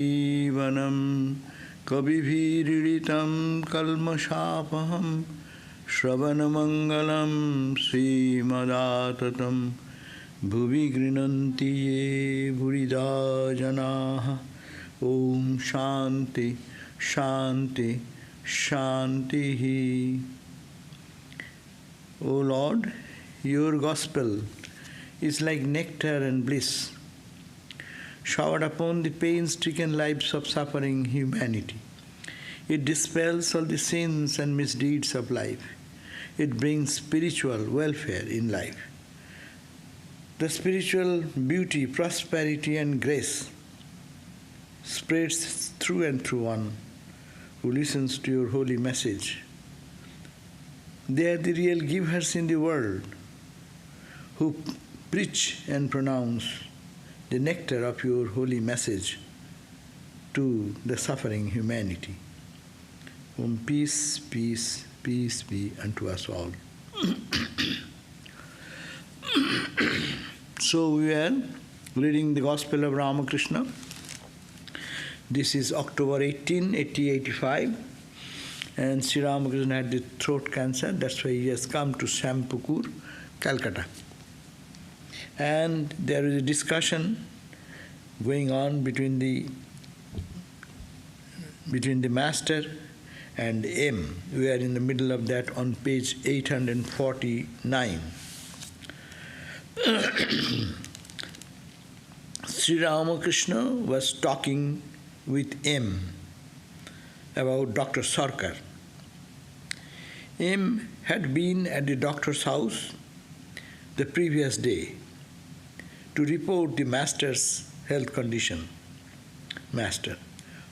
Vanam Kabibhiriritam Kalmashapaham Shravanamangalam Srimadatatam Bhuvi Grinanti Ye Bhurida Janaha Om Shanti Shanti Shantihi. O Lord, your gospel is like nectar and bliss, showered upon the pain-stricken lives of suffering humanity. It dispels all the sins and misdeeds of life. It brings spiritual welfare in life. The spiritual beauty, prosperity and grace spreads through and through one who listens to your holy message. They are the real givers in the world who preach and pronounce the nectar of your holy message to the suffering humanity. Peace, peace, peace be unto us all. So we are reading the Gospel of Ramakrishna. This is October 18, 1885, and Sri Ramakrishna had the throat cancer. That's why he has come to Shampukur, Calcutta. And there is a discussion going on between the master and M. We are in the middle of that on page 849. Sri Ramakrishna was talking with M about Dr. Sarkar. M had been at the doctor's house the previous day to report the master's health condition. Master: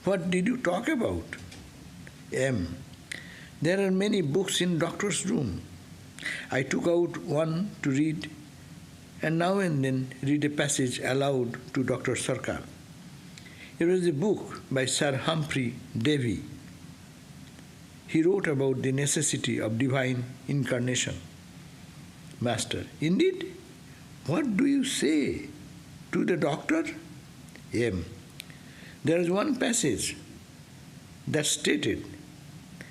what did you talk about? M: there are many books in doctor's room. I took out one to read and now and then read a passage aloud to Dr. Sarkar. It was a book by Sir Humphrey Davy. He wrote about the necessity of divine incarnation. Master: indeed? What do you say to the doctor? M: there is one passage that stated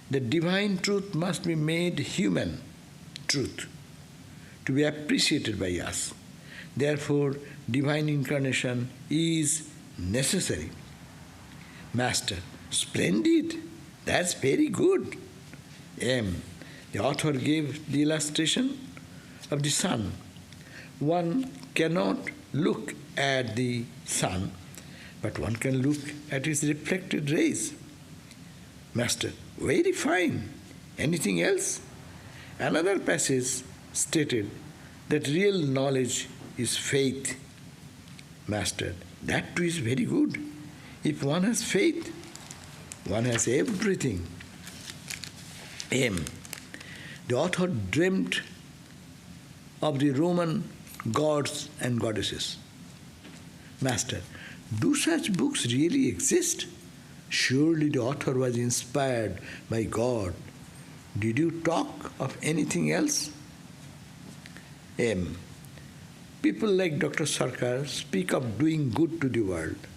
that divine truth must be made human truth to be appreciated by us. Therefore, divine incarnation is necessary. Master: splendid. That's very good. M: the author gave the illustration of the sun. One cannot look at the sun, but one can look at its reflected rays. Master: very fine. Anything else? Another passage stated that real knowledge is faith. Master: that too is very good. If one has faith, one has everything. M: the author dreamt of the Roman gods and goddesses. Master: do such books really exist? Surely the author was inspired by God. Did you talk of anything else? M: people like Dr. Sarkar speak of doing good to the world.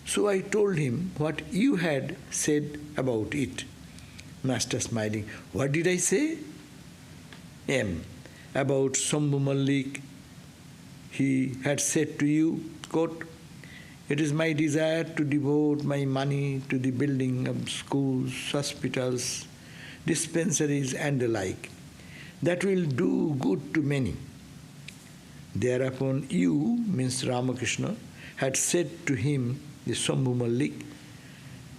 So I told him what you had said about it. Master smiling: what did I say? M: about Shambhu Malik. He had said to you, quote, it is my desire to devote my money to the building of schools, hospitals, dispensaries and the like. That will do good to many. Thereupon you, means Ramakrishna, had said to him, the Shambhu Malik,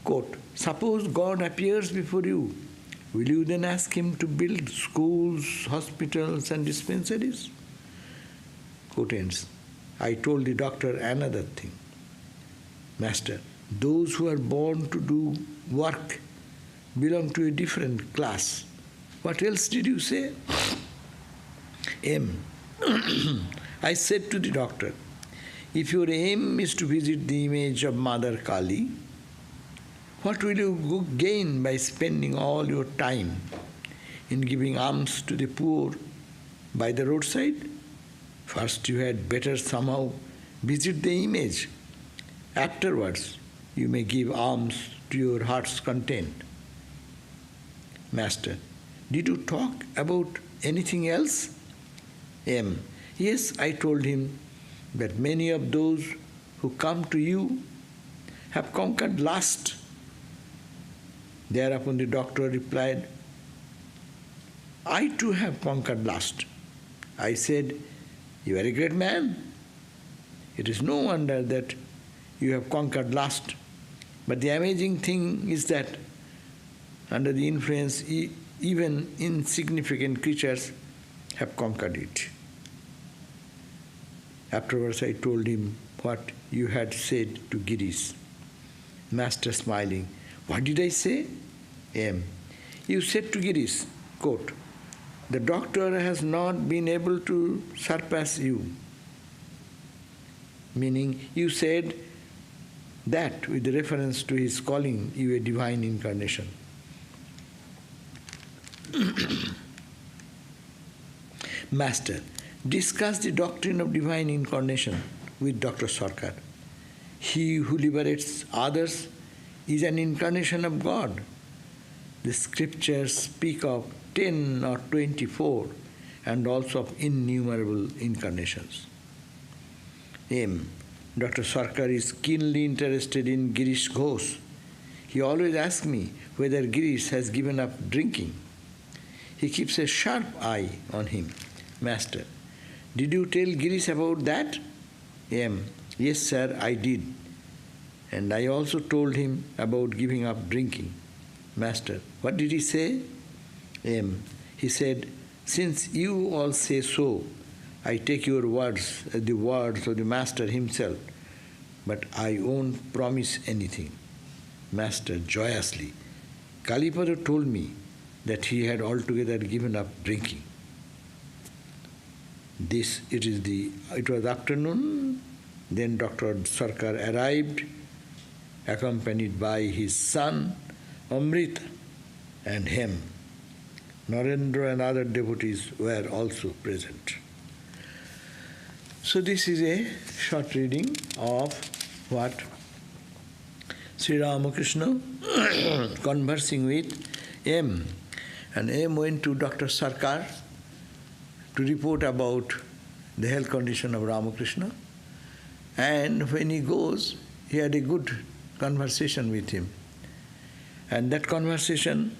quote, suppose God appears before you, will you then ask him to build schools, hospitals and dispensaries? Quote ends. I told the doctor another thing. Master: those who are born to do work belong to a different class. What else did you say? M: I said to the doctor, if your aim is to visit the image of Mother Kali, what will you gain by spending all your time in giving alms to the poor by the roadside? First you had better somehow visit the image. Afterwards, you may give alms to your heart's content. Master, did you talk about anything else? M. Yes, I told him that many of those who come to you have conquered lust. Thereupon the doctor replied, I too have conquered lust. I said, you are a great man. It is no wonder that you have conquered lust. But the amazing thing is that under the influence, even insignificant creatures have conquered it. Afterwards, I told him what you had said to Girish. Master smiling, what did I say? M. You said to Girish, quote, the doctor has not been able to surpass you. Meaning, you said that with reference to his calling you a divine incarnation. Master, discuss the doctrine of divine incarnation with Dr. Sarkar. He who liberates others is an incarnation of God. The scriptures speak of 10 or 24 and also of innumerable incarnations. M. Dr. Sarkar is keenly interested in Girish Ghosh. He always asks me whether Girish has given up drinking. He keeps a sharp eye on him. Master, did you tell Girish about that? M. Yes, sir, I did. And I also told him about giving up drinking. Master, what did he say? M. He said, since you all say so, I take your words as the words of the Master himself, but I won't promise anything. Master joyously, Kalipada told me that he had altogether given up drinking. It was afternoon, then Dr. Sarkar arrived, accompanied by his son, Amrita, and him. Narendra and other devotees were also present. So this is a short reading of what Sri Ramakrishna conversing with M. And M went to Dr. Sarkar to report about the health condition of Ramakrishna. And when he goes, he had a good conversation with him. And that conversation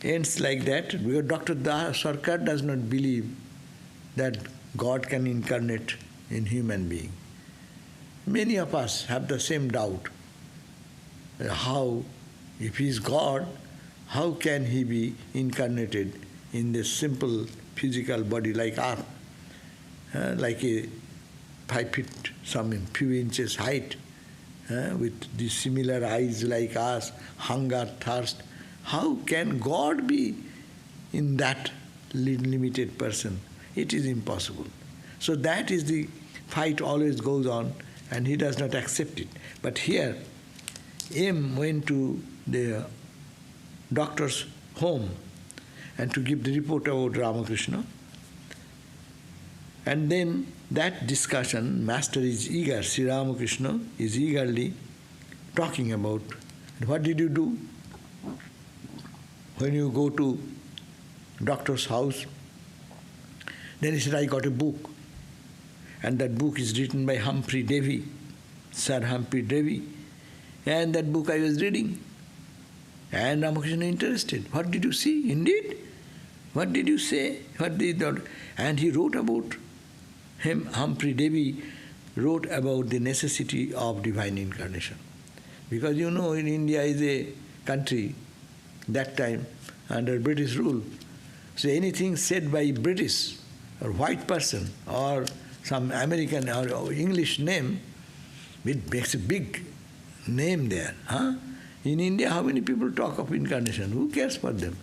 ends like that, because Dr. Sarkar does not believe that God can incarnate in human being. Many of us have the same doubt. How, if he is God, how can he be incarnated in this simple physical body like Earth, like a 5 feet, some few inches height, with the similar eyes like us, hunger, thirst. How can God be in that limited person? It is impossible. So that is the fight always goes on, and he does not accept it. But here, M went to the doctor's home and to give the report about Ramakrishna. And then that discussion, Master is eager, Sri Ramakrishna is eagerly talking about, what did you do when you go to doctor's house? Then he said, I got a book. And that book is written by Humphrey Davy, Sir Humphrey Davy. And that book I was reading. And Ramakrishna interested. What did you see? Indeed? What did you say? What did that? And he wrote about him, Humphrey Davy wrote about the necessity of divine incarnation. Because you know, in India is a country, that time, under British rule. So anything said by British or white person or some American or English name, it makes a big name there. Huh? In India, how many people talk of incarnation? Who cares for them?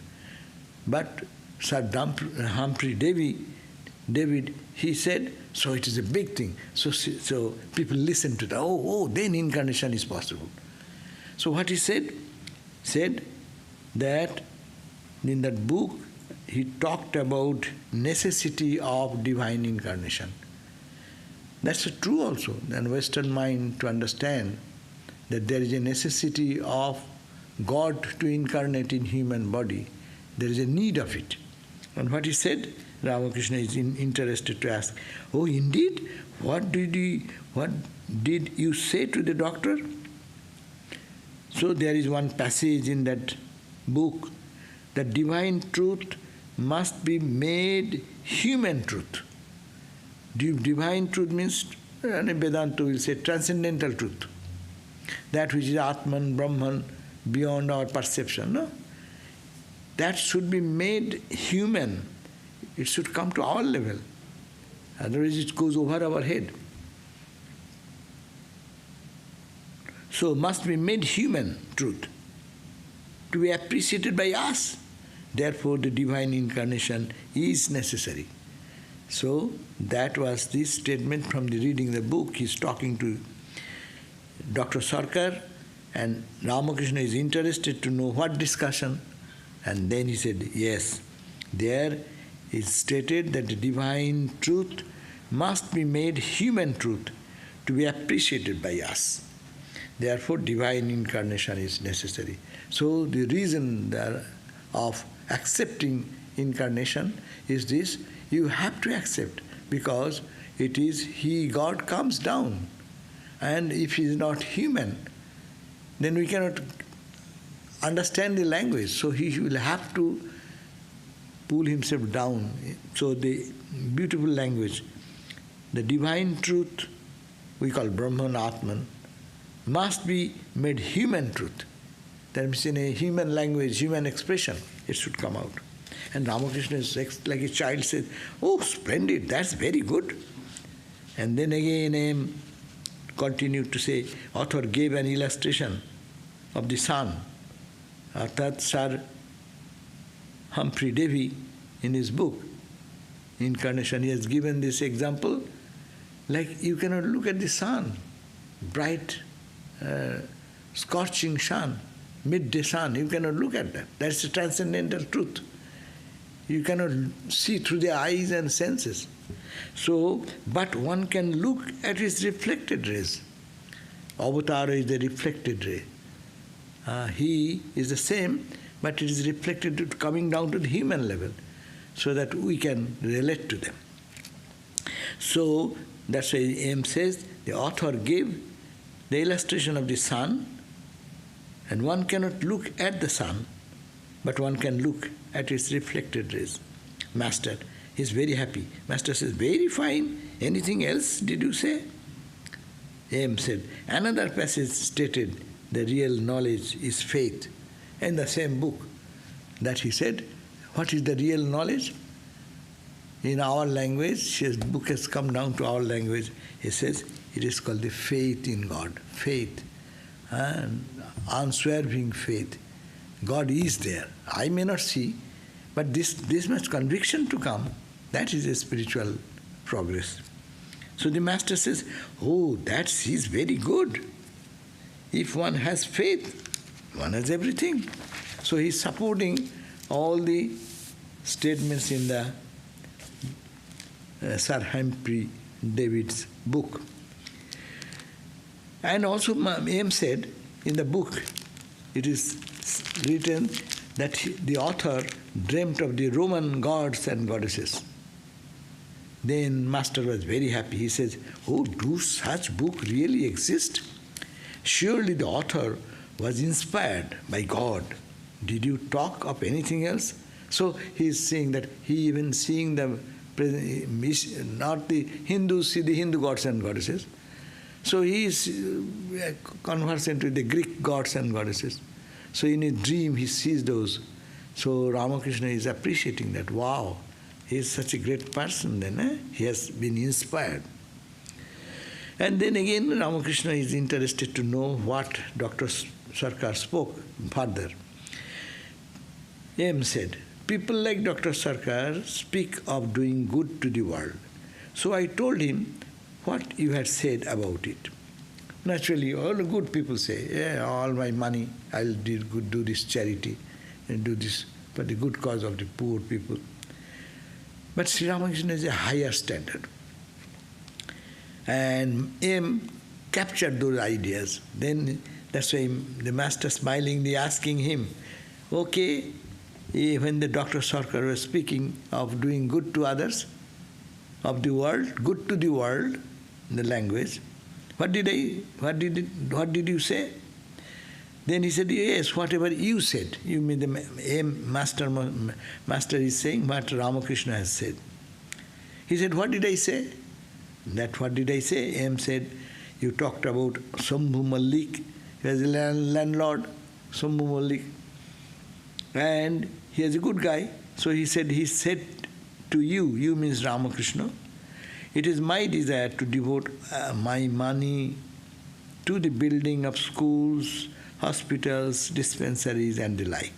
But Sir Humphrey David, he said, so it is a big thing. So people listen to that. Then incarnation is possible. So what he said that in that book, he talked about necessity of divine incarnation. That's true also. And Western mind to understand that there is a necessity of God to incarnate in human body. There is a need of it. And what he said, Ramakrishna is interested to ask, oh, indeed? What did you say to the doctor? So there is one passage in that book that divine truth must be made human truth. Divine truth means, Vedanta will say, transcendental truth. That which is Atman, Brahman, beyond our perception. No? That should be made human. It should come to our level. Otherwise it goes over our head. So must be made human truth to be appreciated by us. Therefore the divine incarnation is necessary. So that was this statement from the reading the book. He's talking to Dr. Sarkar, and Ramakrishna is interested to know what discussion. And then he said, yes, there is stated that the divine truth must be made human truth to be appreciated by us. Therefore, divine incarnation is necessary. So the reason of accepting incarnation is this: you have to accept, because it is God comes down. And if he is not human, then we cannot understand the language. So he will have to pull himself down. So the beautiful language, the divine truth, we call Brahman, Atman, must be made human truth. That means in a human language, human expression, it should come out. And Ramakrishna is like a child says, oh, splendid, that's very good. And then again continued to say, author gave an illustration of the sun. That Sir Humphrey Davy, in his book, Incarnation, he has given this example, like you cannot look at the sun, bright, scorching sun, midday sun, you cannot look at that. That's the transcendental truth. You cannot see through the eyes and senses. So, but one can look at its reflected rays. Avatar is the reflected ray. He is the same, but it is reflected coming down to the human level, so that we can relate to them. So, that's why M says, the author gave the illustration of the sun, and one cannot look at the sun, but one can look at its reflected rays. Master is very happy. Master says, very fine. Anything else did you say? M said, another passage stated, the real knowledge is faith. In the same book that he said, what is the real knowledge? In our language, his book has come down to our language. He says, it is called the faith in God. Faith. And unswerving faith. God is there. I may not see, but this much conviction to come, that is a spiritual progress. So the master says, oh, that is very good. If one has faith, one has everything. So he is supporting all the statements in the Sir Humphrey David's book. And also M said, in the book, it is written that the author dreamt of the Roman gods and goddesses. Then Master was very happy. He says, oh, do such book really exist? Surely the author was inspired by God. Did you talk of anything else? So he is saying that he even seeing not the Hindus see the Hindu gods and goddesses. So he is conversant with the Greek gods and goddesses. So in a dream he sees those. So Ramakrishna is appreciating that. Wow, he is such a great person then. He has been inspired. And then again Ramakrishna is interested to know what Dr. Sarkar spoke further. M said, people like Dr. Sarkar speak of doing good to the world. So I told him what you had said about it. Naturally, all the good people say, yeah, all my money, I'll do this charity and do this for the good cause of the poor people. But Sri Ramakrishna is a higher standard. And M captured those ideas. Then That's why the master smilingly asking him, okay, when the Dr. Sarkar was speaking of doing good to others, of the world, good to the world, in the language, what did you say? Then he said, yes, whatever you said. You mean the master is saying what Ramakrishna has said. He said, what did I say? That what did I say? M said, you talked about Shambhu Malik. He was a landlord, Shambhu Malik. And he is a good guy. So he said to you means Ramakrishna, it is my desire to devote my money to the building of schools, hospitals, dispensaries and the like.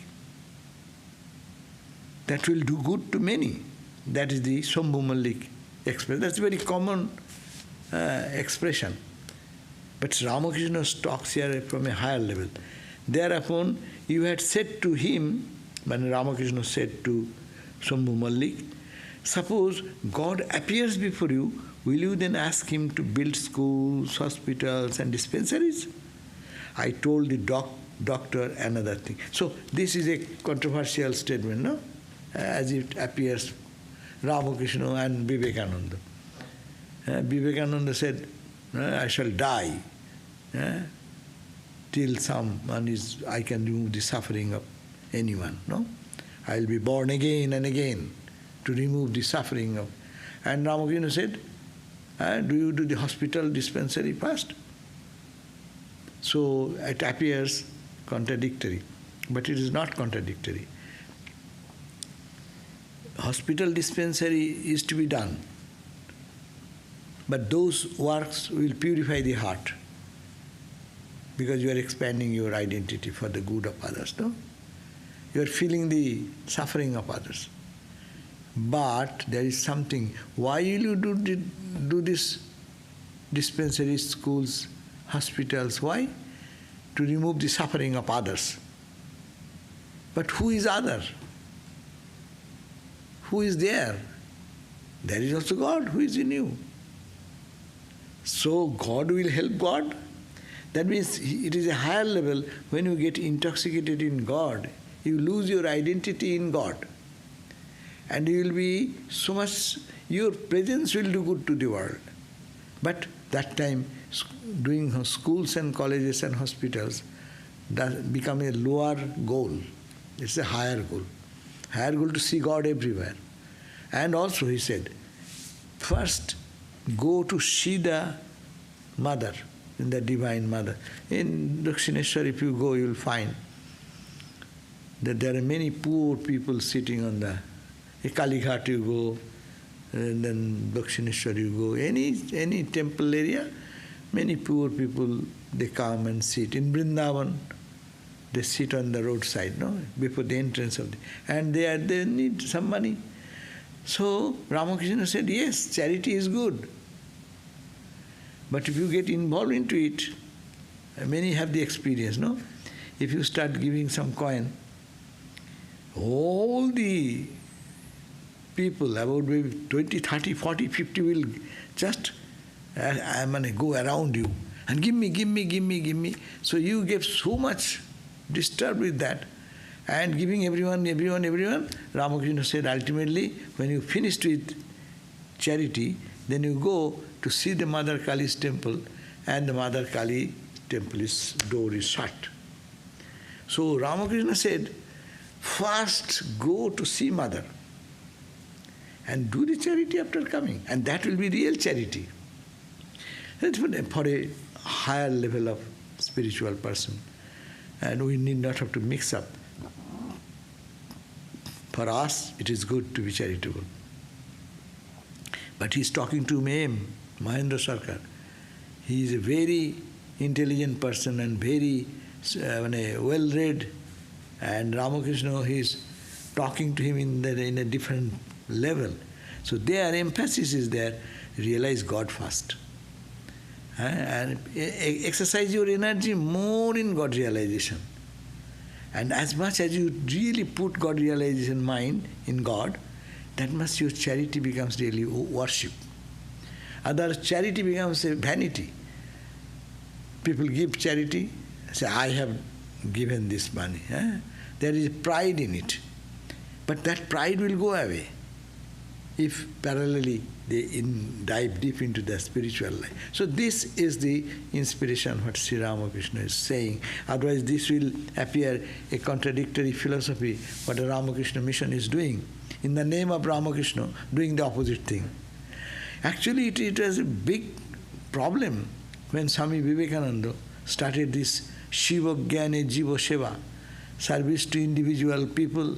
That will do good to many. That is the Shambhu Malik expression. That's a very common expression. But Ramakrishna talks here from a higher level. Thereupon, you had said to him, when Ramakrishna said to Shambhu Malik, suppose God appears before you, will you then ask him to build schools, hospitals and dispensaries? I told the doctor another thing. So this is a controversial statement, no? As it appears, Ramakrishna and Vivekananda. Vivekananda said, I shall die till I can remove the suffering of anyone, no? I will be born again and again to remove the suffering of. And Ramakrishna said, do you do the hospital dispensary first? So it appears contradictory, but it is not contradictory. Hospital dispensary is to be done, but those works will purify the heart because you are expanding your identity for the good of others, no? You are feeling the suffering of others. But there is something. Why will you do this dispensaries, schools, hospitals? Why? To remove the suffering of others. But who is other? Who is there? There is also God who is in you. So God will help God. That means it is a higher level. When you get intoxicated in God, you lose your identity in God. And you will be so much, your presence will do good to the world. But that time, doing schools and colleges and hospitals does become a lower goal. It's a higher goal. Higher goal to see God everywhere. And also he said, first go to see the mother, the divine mother. In Dakshineshwar, if you go, you will find that there are many poor people sitting on the Kalighat you go, and then Dakshineshwar you go, any temple area, many poor people, they come and sit. In Vrindavan, they sit on the roadside, no, before the entrance of the, and they need some money. So Ramakrishna said, yes, charity is good. But if you get involved into it, many have the experience, no? If you start giving some coin, all the people, about maybe 20, 30, 40, 50 will just go around you and give me. So you get so much disturbed with that and giving everyone. Ramakrishna said ultimately, when you finished with charity, then you go to see the Mother Kali's temple, and the Mother Kali temple's door is shut. So Ramakrishna said, first go to see Mother and do the charity after coming, and that will be real charity. That's for a higher level of spiritual person, and we need not have to mix up. For us, it is good to be charitable. But he is talking to Mahendra Sarkar. He is a very intelligent person and very well-read, and Ramakrishna, he is talking to him in a different level. So their emphasis is there, realize God first. And exercise your energy more in God realization. And as much as you really put God realization mind in God, that much your charity becomes really worship. Other charity becomes a vanity. People give charity, say, I have given this money. There is pride in it. But that pride will go away if parallelly they dive deep into the spiritual life. So this is the inspiration what Sri Ramakrishna is saying. Otherwise this will appear a contradictory philosophy what the Ramakrishna mission is doing. In the name of Ramakrishna, doing the opposite thing. Actually it was a big problem when Swami Vivekananda started this Shiva Jnane Jiva Seva, service to individual people,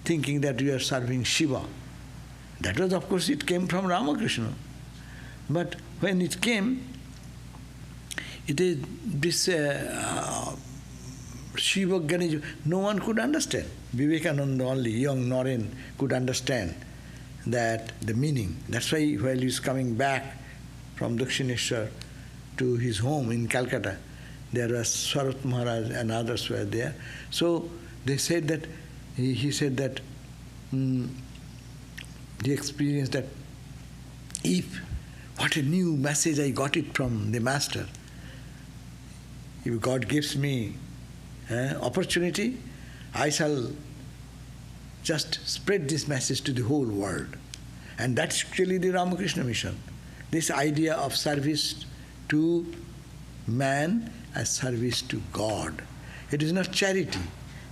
thinking that we are serving Shiva. That was, of course, it came from Ramakrishna. But when it came, it is this Shiva Jnane, no one could understand. Vivekananda only, young Naren, could understand that the meaning. That's why while he was coming back from Dakshineshwar to his home in Calcutta, there was Swarat Maharaj and others were there. So they said that, he said that he experienced that what a new message I got it from the Master. If God gives me opportunity, I shall just spread this message to the whole world. And that's actually the Ramakrishna mission. This idea of service to man as service to God. It is not charity.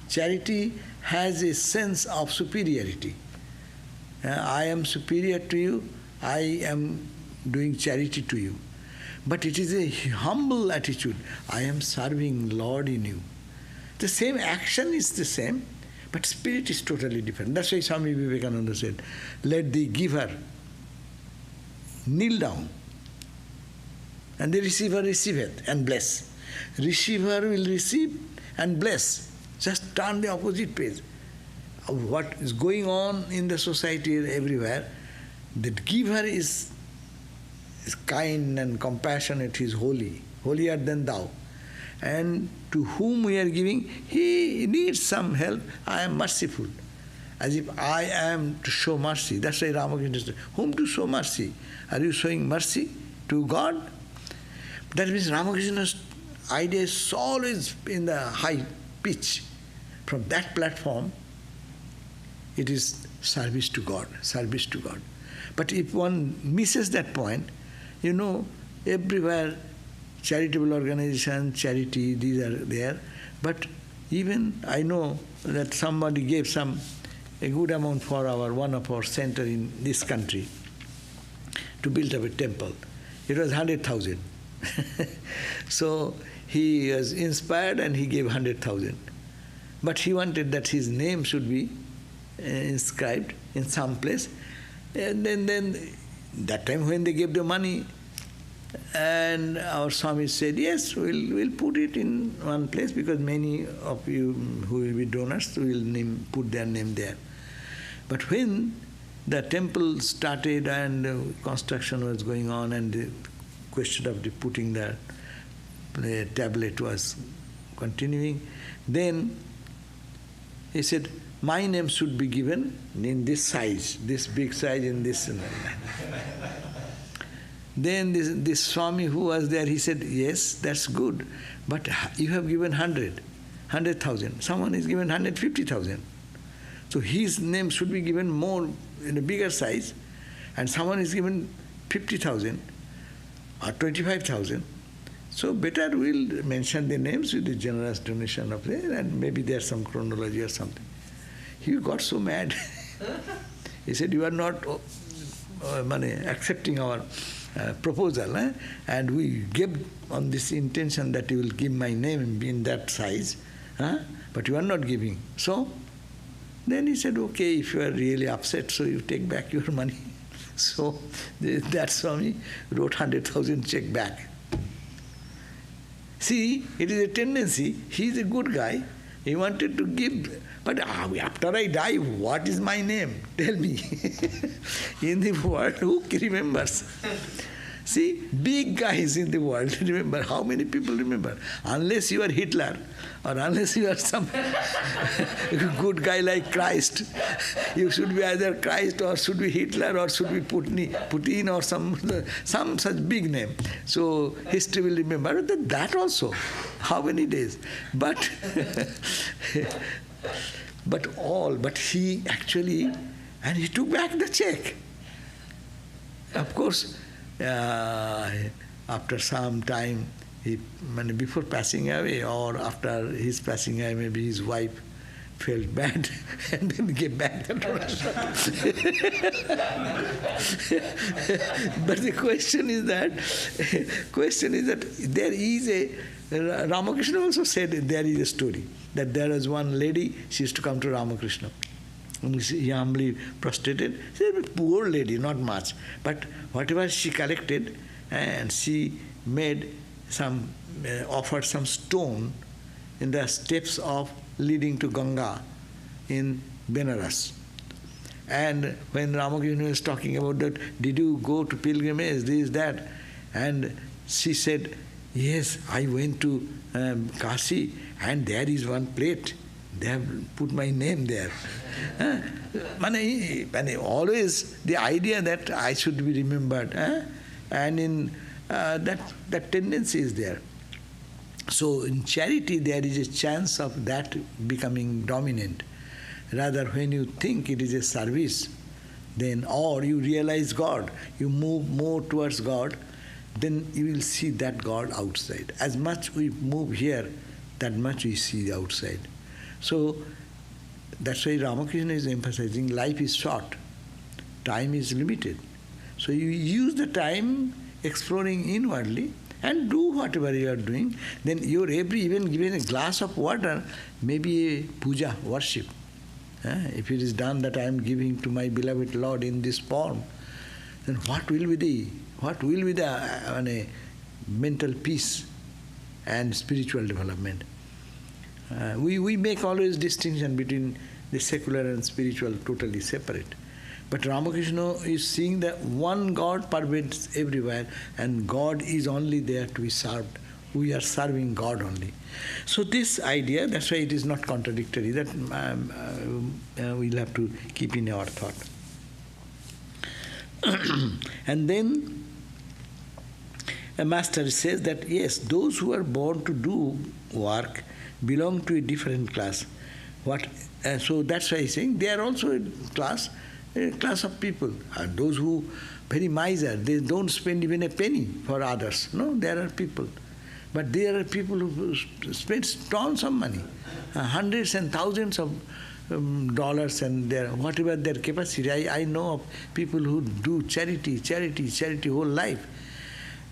Charity has a sense of superiority. I am superior to you, I am doing charity to you. But it is a humble attitude. I am serving Lord in you. The same action is the same, but spirit is totally different. That's why Swami Vivekananda said, let the giver kneel down, and the receiver receiveth and bless. Receiver will receive and bless. Just turn the opposite page. What is going on in the society everywhere, the giver is kind and compassionate, he is holy, holier than thou. And to whom we are giving, he needs some help, I am merciful. As if I am to show mercy. That's why Ramakrishna said, whom to show mercy? Are you showing mercy to God? That means Ramakrishna's idea is always in the high pitch. From that platform, it is service to God, service to God. But if one misses that point, everywhere charitable organization, charity, these are there. But even I know that somebody gave a good amount for one of our center in this country to build up a temple. It was 100,000. So he was inspired and he gave 100,000. But he wanted that his name should be inscribed in some place. And then that time when they gave the money, and our Swami said, yes, we'll put it in one place because many of you who will be donors will put their name there. But when the temple started and construction was going on and the question of putting the tablet was continuing, then he said, my name should be given in this size, this big size in this. Then this Swami who was there, he said, yes, that's good, but you have given 100,000. Someone is given 150,000. So his name should be given more in a bigger size, and someone is given 50,000 or 25,000. So better we'll mention the names with the generous donation of it, and maybe there's some chronology or something. He got so mad. He said, you are not accepting our proposal, and we gave on this intention that you will give my name in that size, but you are not giving. So then he said, okay, if you are really upset, so you take back your money. So that Swami wrote 100,000 check back. See, it is a tendency. He is a good guy. He wanted to give, but after I die, what is my name? Tell me. In the world, who remembers? See, big guys in the world, remember, how many people remember? Unless you are Hitler, or unless you are some good guy like Christ, you should be either Christ or should be Hitler or should be Putin or some such big name. So history will remember that also. How many days? But but he actually, and he took back the check. Of course, after some time, before passing away or after his passing away, maybe his wife felt bad and then gave back the donation. But the question is that there is a, Ramakrishna also said there is a story, that there was one lady, she used to come to Ramakrishna. And she humbly prostrated. She was a poor lady, not much. But whatever she collected, and she made some, offered some stone in the steps of leading to Ganga in Benares. And when Ramakrishna was talking about that, did you go to pilgrimage, this, that? And she said, yes, I went to Kashi, and there is one plate. They have put my name there. Always the idea that I should be remembered. And in that tendency is there. So in charity there is a chance of that becoming dominant. Rather, when you think it is a service, then, or you realize God, you move more towards God, then you will see that God outside. As much we move here, that much we see outside. So that's why Ramakrishna is emphasizing life is short, time is limited. So you use the time exploring inwardly and do whatever you are doing. Then your even given a glass of water may be a puja, worship. If it is done that I am giving to my beloved Lord in this form, then what will be the mental peace and spiritual development? We make always distinction between the secular and spiritual, totally separate. But Ramakrishna is seeing that one God pervades everywhere, and God is only there to be served. We are serving God only. So this idea, that's why it is not contradictory, that we'll have to keep in our thought. And then a master says that yes, those who are born to do work belong to a different class. So that's why he's saying they are also a class of people. And those who very miser, they don't spend even a penny for others. No, there are people. But there are people who spend tons of money, hundreds and thousands of dollars, and whatever their capacity. I know of people who do charity whole life.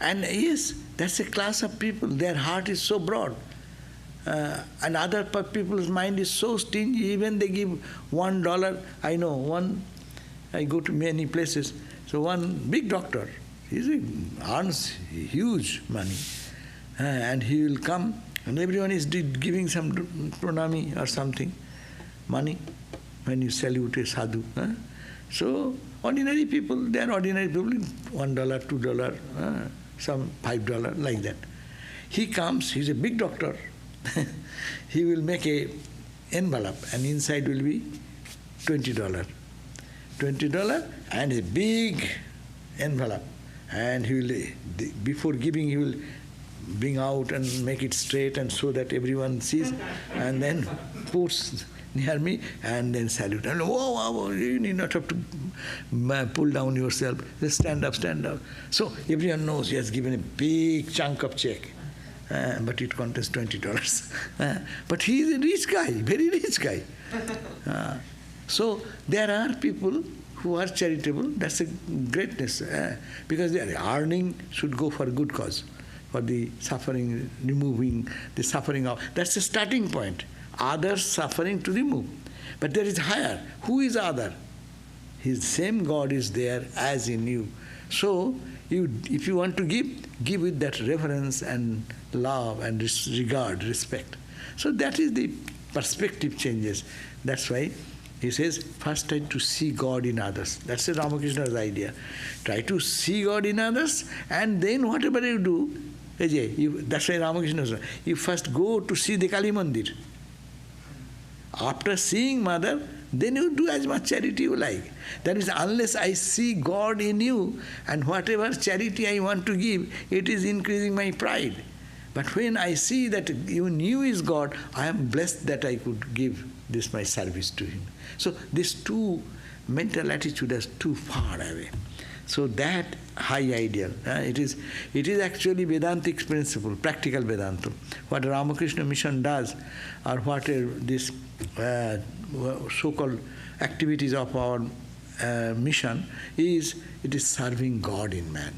And yes, that's a class of people. Their heart is so broad. And other people's mind is so stingy, even they give $1. I know I go to many places. So one big doctor, he earns huge money. And he will come, and everyone is giving some pranami or something, money, when you salute a sadhu. So ordinary people, they are ordinary people, $1, $2, some $5, like that. He comes, he's a big doctor. He will make a envelope, and inside will be $20. $20 and a big envelope. And he will, before giving, he will bring out and make it straight and so that everyone sees, and then puts near me and then salute. And whoa, you need not have to pull down yourself. Just stand up. So everyone knows he has given a big chunk of check. But it contains $20. But he is a rich guy, very rich guy. So there are people who are charitable. That's a greatness. Because their earning should go for a good cause, for the suffering, removing the suffering of. That's the starting point. Others suffering to remove. But there is higher. Who is other? His same God is there as in you. So if you want to give with that reverence and love and regard, respect. So that is the perspective changes. That's why He says, first try to see God in others. That's the Ramakrishna's idea. Try to see God in others, and then whatever you do, that's why Ramakrishna says, you first go to see the Kali Mandir. After seeing Mother, then you do as much charity you like. That means unless I see God in you, and whatever charity I want to give, it is increasing my pride. But when I see that even you is God, I am blessed that I could give this my service to Him. So these two mental attitudes are too far away. So that high ideal, it is actually Vedantic principle, practical Vedanta. What Ramakrishna mission does, or what this so-called activities of our mission it is serving God in man.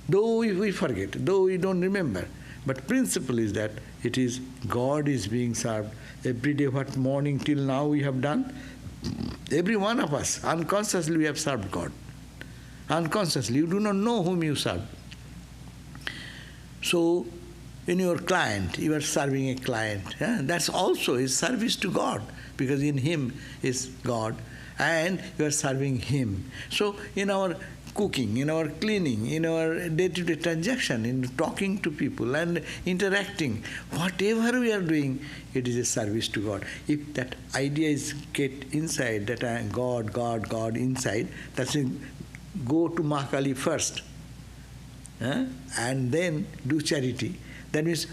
Though we forget, though we don't remember, but principle is that it is God is being served. Every day, what morning till now we have done, every one of us, unconsciously we have served God. Unconsciously, you do not know whom you serve. So, in your client, you are serving a client. That's also is service to God, because in him is God, and you are serving Him. So, in our cooking, in our cleaning, in our day-to-day transaction, in talking to people and interacting, whatever we are doing, it is a service to God. If that idea is get inside, that I am God, God, God inside, that's it. Go to Mahakali first, and then do charity. That means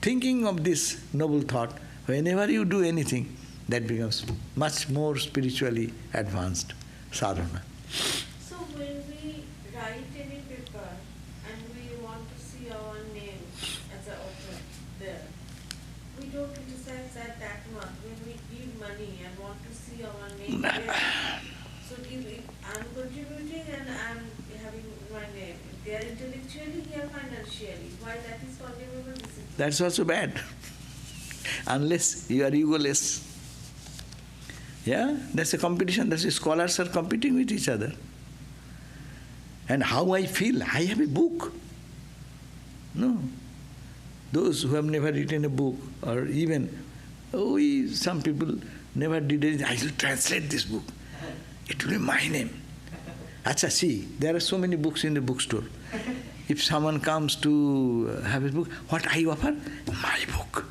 thinking of this noble thought, whenever you do anything, that becomes much more spiritually advanced sadhana. So when we write any paper and we want to see our name as an author there, we don't criticize that much. When we give money and want to see our name there, so if I'm contributing and I'm having my name, if they are intellectually, here financially, why that is condemnable? That's also bad. Unless you are egoless. That's a competition. That's scholars are competing with each other. And how I feel, I have a book. No. Those who have never written a book, or even, some people never did anything, I will translate this book. It will be my name. Acha, see, there are so many books in the bookstore. If someone comes to have a book, what I offer? My book.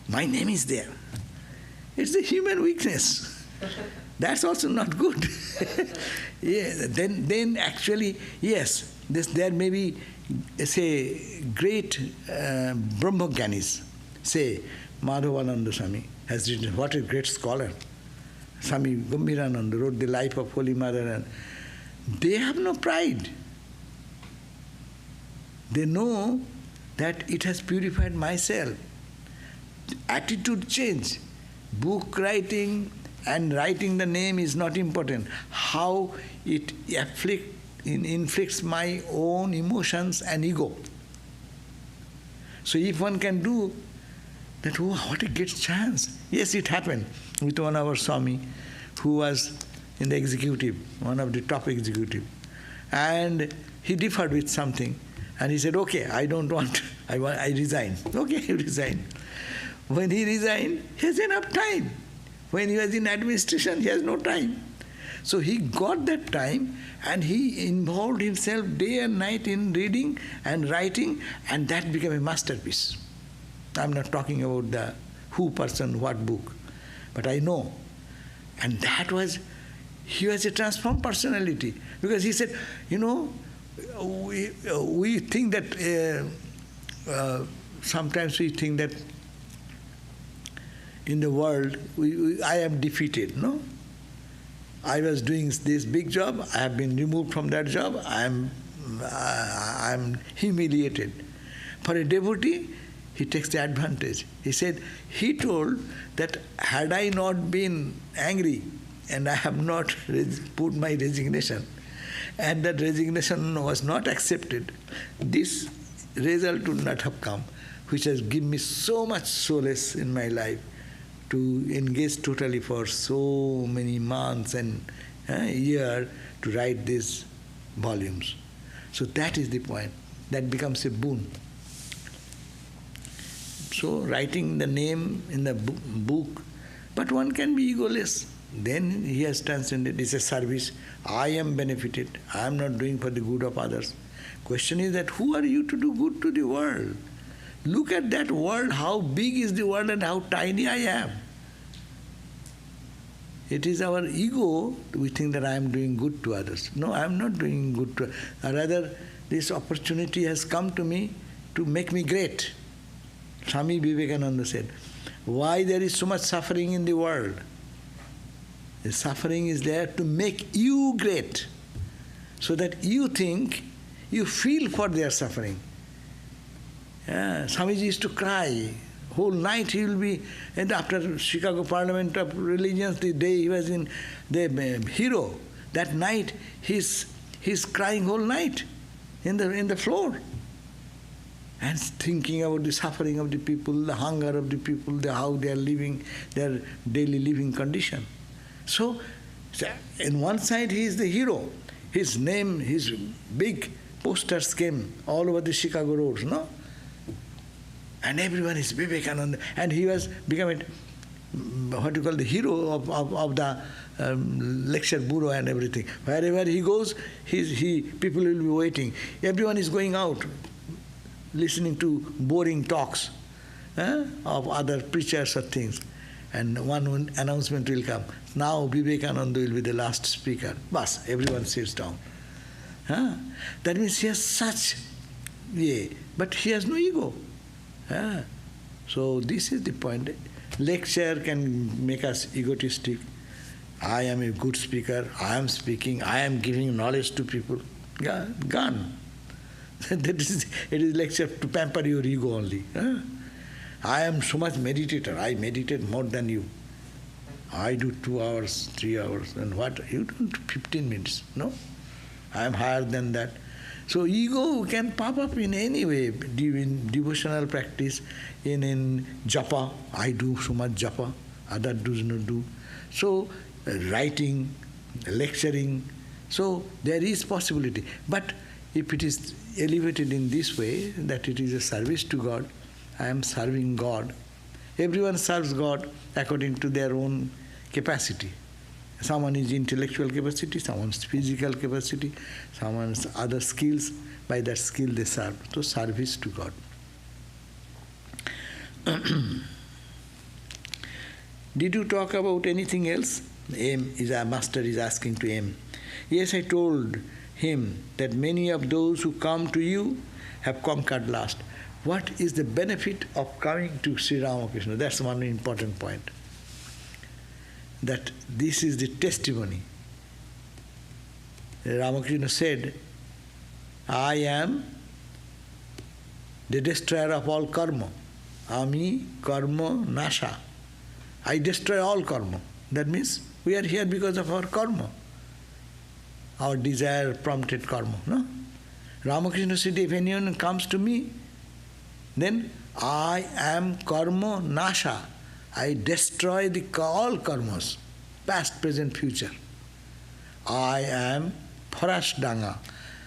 My name is there. It's a human weakness. That's also not good. Then actually, yes, there may be, say, great Brahmogyanis. Say, Madhavananda Swami has written, what a great scholar. Swami Gambhirananda wrote the life of Holy Mother, and they have no pride. They know that it has purified myself. Attitude change. Book writing and writing the name is not important. How it inflicts my own emotions and ego. So if one can do that, what a great chance. Yes, it happened with one of our Swami who was in the executive, one of the top executive. And he differed with something. And he said, okay, I don't want, I resign. Okay, he resigned. When he resigned, he has enough time. When he was in administration, he has no time. So he got that time and he involved himself day and night in reading and writing, and that became a masterpiece. I'm not talking about the who person, what book, but I know. And that was, he was a transformed personality, because he said, we think that, sometimes we think that in the world, I am defeated, no? I was doing this big job, I have been removed from that job, I am humiliated. For a devotee, he takes the advantage. He said, he told that had I not been angry and I have not put my resignation, and that resignation was not accepted, this result would not have come, which has given me so much solace in my life to engage totally for so many months and years to write these volumes. So that is the point. That becomes a boon. So writing the name in the book, but one can be egoless. then he has transcended. It's a service. I am benefited. I am not doing for the good of others. Question is that who are you to do good to the world? Look at that world, how big is the world and how tiny I am. It is our ego, we think that I am doing good to others. No, I am not doing good to others. Rather, this opportunity has come to me to make me great. Swami Vivekananda said, why there is so much suffering in the world? The suffering is there to make you great, so that you think, you feel for their suffering. Swamiji used to cry. Whole night he will be, and after Chicago Parliament of Religions, the day he was in the hero, that night he's crying whole night in the floor. And thinking about the suffering of the people, the hunger of the people, how they are living, their daily living condition. So, in one side he is the hero. His name, his big posters came all over the Chicago roads, no? And everyone is Vivekananda. And he was becoming, the hero of the lecture bureau and everything. Wherever he goes, people will be waiting. Everyone is going out, listening to boring talks of other preachers or things. And one announcement will come. Now Vivekananda will be the last speaker. Bas, everyone sits down. That means he has such, but he has no ego. So this is the point. Lecture can make us egotistic. I am a good speaker, I am speaking, I am giving knowledge to people. Gone. It is lecture to pamper your ego only. I am so much meditator, I meditate more than you. I do 2 hours, 3 hours, and what? You do 15 minutes, no? I am higher than that. So ego can pop up in any way, in devotional practice, in japa. I do so much japa, other does not do. So writing, lecturing, so there is possibility. But if it is elevated in this way, that it is a service to God, I am serving God. Everyone serves God according to their own capacity. Someone is intellectual capacity, someone's physical capacity, someone's other skills. By that skill they serve. So service to God. Did you talk about anything else? M is our master is asking to M. Yes, I told him that many of those who come to you have conquered last. What is the benefit of coming to Sri Ramakrishna? That's one important point. That this is the testimony. Ramakrishna said, I am the destroyer of all karma. Ami karma nasha. I destroy all karma. That means we are here because of our karma. Our desire prompted karma. No? Ramakrishna said, if anyone comes to me, then I am karma nasha. I destroy all karmas, past, present, future. I am Farasdanga.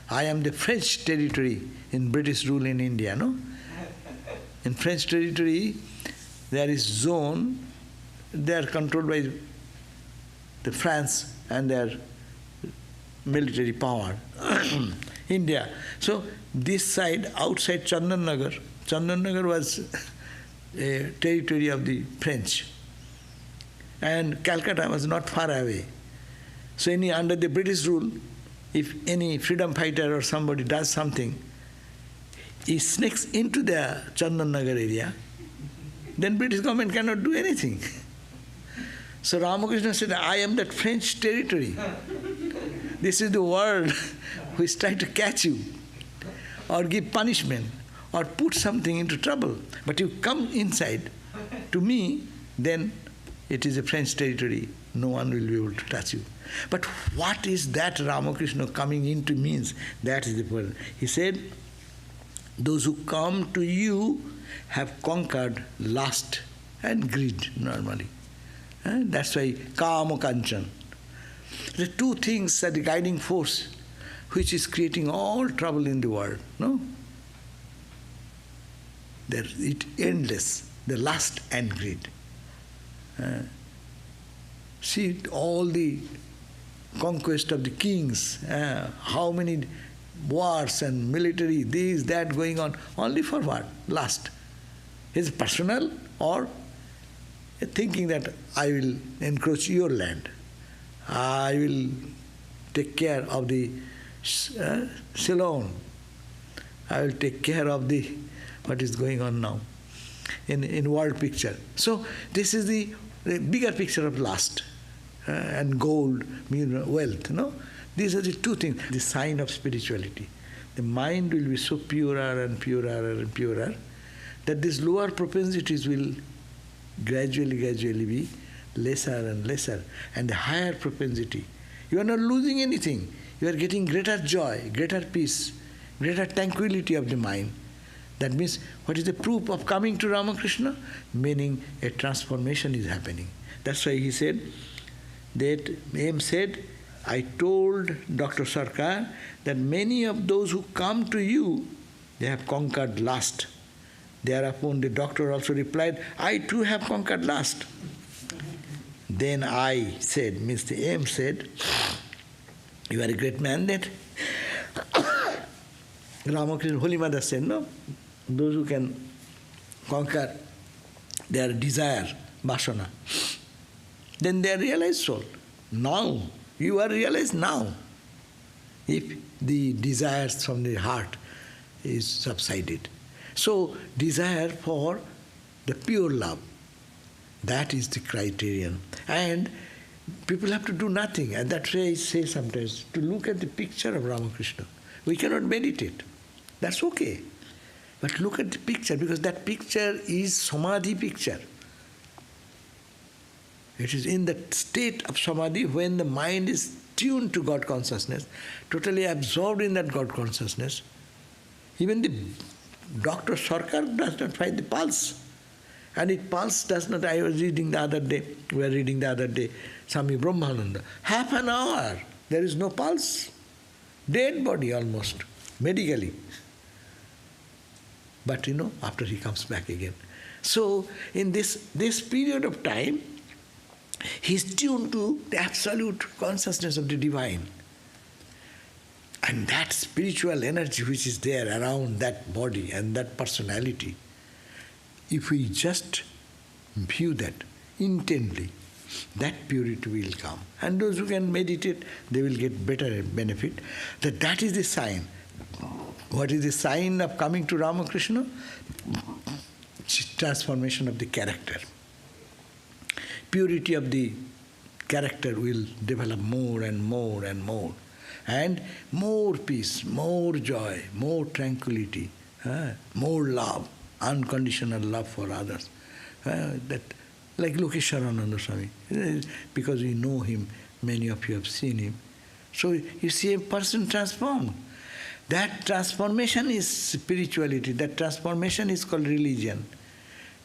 I am the French territory in British rule in India, no? In French territory, there is zone, they are controlled by the France and their military power. India. So this side, outside Chandannagar was a territory of the French. And Calcutta was not far away. So under the British rule, if any freedom fighter or somebody does something, he sneaks into the Chandannagar area, then British government cannot do anything. So Ramakrishna said, I am that French territory. This is the world which tries to catch you or give punishment or put something into trouble. But you come inside to me, then it is a French territory. No one will be able to touch you. But what is that Ramakrishna coming into means? That is the point. He said, those who come to you have conquered lust and greed normally. That's why kama kanchan. The two things are the guiding force which is creating all trouble in the world. No? It's endless, the lust and greed. See all the conquest of the kings, how many wars and military, this, that going on, only for what? Lust. Is it personal or thinking that I will encroach your land, I will take care of the Ceylon, I will take care of the what is going on now in world picture. So this is the bigger picture of lust and gold, wealth. No, these are the two things. The sign of spirituality. The mind will be so purer and purer and purer that these lower propensities will gradually be lesser and lesser, and the higher propensity. You are not losing anything. You are getting greater joy, greater peace, greater tranquility of the mind. That means, what is the proof of coming to Ramakrishna? Meaning a transformation is happening. That's why he said, that M said, I told Dr. Sarkar that many of those who come to you, they have conquered lust. Thereupon the doctor also replied, I too have conquered lust. Then I said, means the M said, you are a great man that Ramakrishna, Holy Mother said, no, those who can conquer their desire, vasana, then they are realized soul. Now, you are realized now. If the desires from the heart is subsided. So, desire for the pure love, that is the criterion. And people have to do nothing. And that's why I say sometimes, to look at the picture of Ramakrishna. We cannot meditate. That's okay. But look at the picture, because that picture is Samadhi picture. It is in the state of Samadhi when the mind is tuned to God consciousness, totally absorbed in that God consciousness. Even the Dr. Sarkar does not find the pulse. And it pulse does not, I was reading the other day, Swami Brahmananda. Half an hour, there is no pulse. Dead body almost, medically. But after he comes back again. So in this period of time, he is tuned to the absolute consciousness of the divine. And that spiritual energy which is there around that body and that personality, if we just view that intently, that purity will come. And those who can meditate, they will get better benefit. That is the sign. What is the sign of coming to Ramakrishna? Transformation of the character. Purity of the character will develop more and more and more. And more peace, more joy, more tranquility, more love, unconditional love for others. That, like Lokesharananda Swami, because we know him, many of you have seen him. So you see a person transformed. That transformation is spirituality, that transformation is called religion.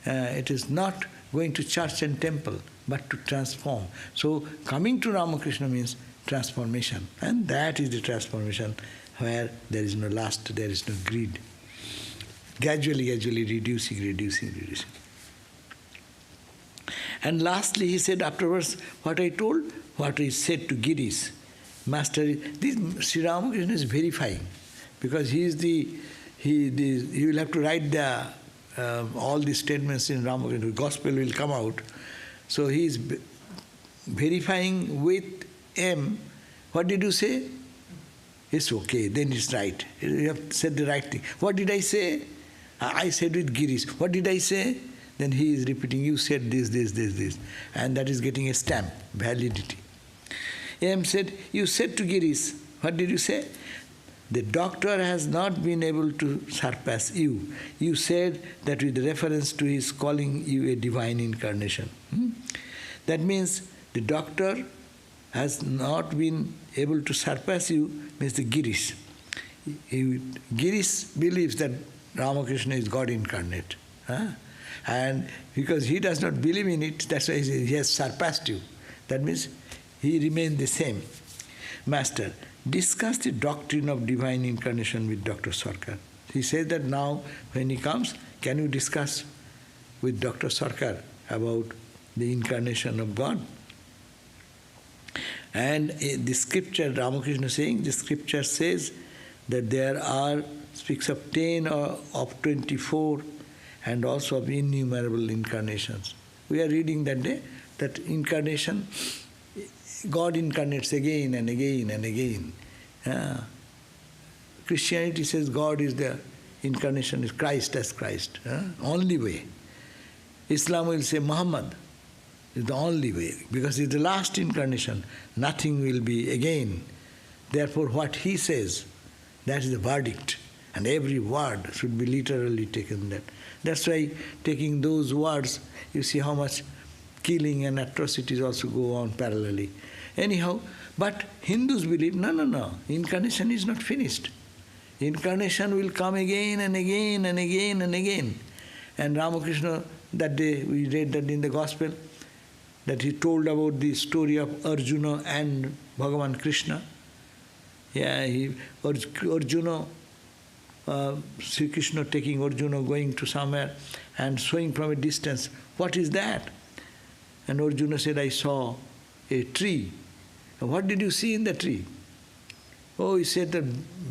It is not going to church and temple, but to transform. So coming to Ramakrishna means transformation. And that is the transformation where there is no lust, there is no greed. Gradually reducing. And lastly, he said afterwards, what I said to Girish, Master, Sri Ramakrishna is verifying, because he will have to write all the statements in Ramakrishna. The Gospel will come out. So he is verifying with M. What did you say? It's okay, then it's right. You have said the right thing. What did I say? I said with Girish. What did I say? Then he is repeating, you said this. And that is getting a stamp, validity. M said, you said to Girish, what did you say? The doctor has not been able to surpass you. You said that with reference to his calling you a divine incarnation. That means the doctor has not been able to surpass you, means the Girish. Girish believes that Ramakrishna is God incarnate. And because he does not believe in it, that's why he has surpassed you. That means he remains the same. Master, discuss the doctrine of divine incarnation with Dr. Sarkar. He says that now when he comes, can you discuss with Dr. Sarkar about the incarnation of God? And the scripture, Ramakrishna saying, the scripture says that there are, speaks of 10 or of 24 and also of innumerable incarnations. We are reading that day, that incarnation, God incarnates again and again and again. Christianity says God is the incarnation, is Christ as Christ, only way. Islam will say Muhammad is the only way, because it's the last incarnation. Nothing will be again. Therefore, what he says, that is the verdict. And every word should be literally taken that. That's why taking those words, you see how much killing and atrocities also go on parallelly. Anyhow, but Hindus believe, no, incarnation is not finished. Incarnation will come again and again and again and again. And Ramakrishna, that day we read that in the Gospel, that he told about the story of Arjuna and Bhagavan Krishna. Arjuna, Sri Krishna taking Arjuna, going to somewhere and showing from a distance, what is that? And Arjuna said, I saw a tree. And what did you see in the tree? Oh, he said that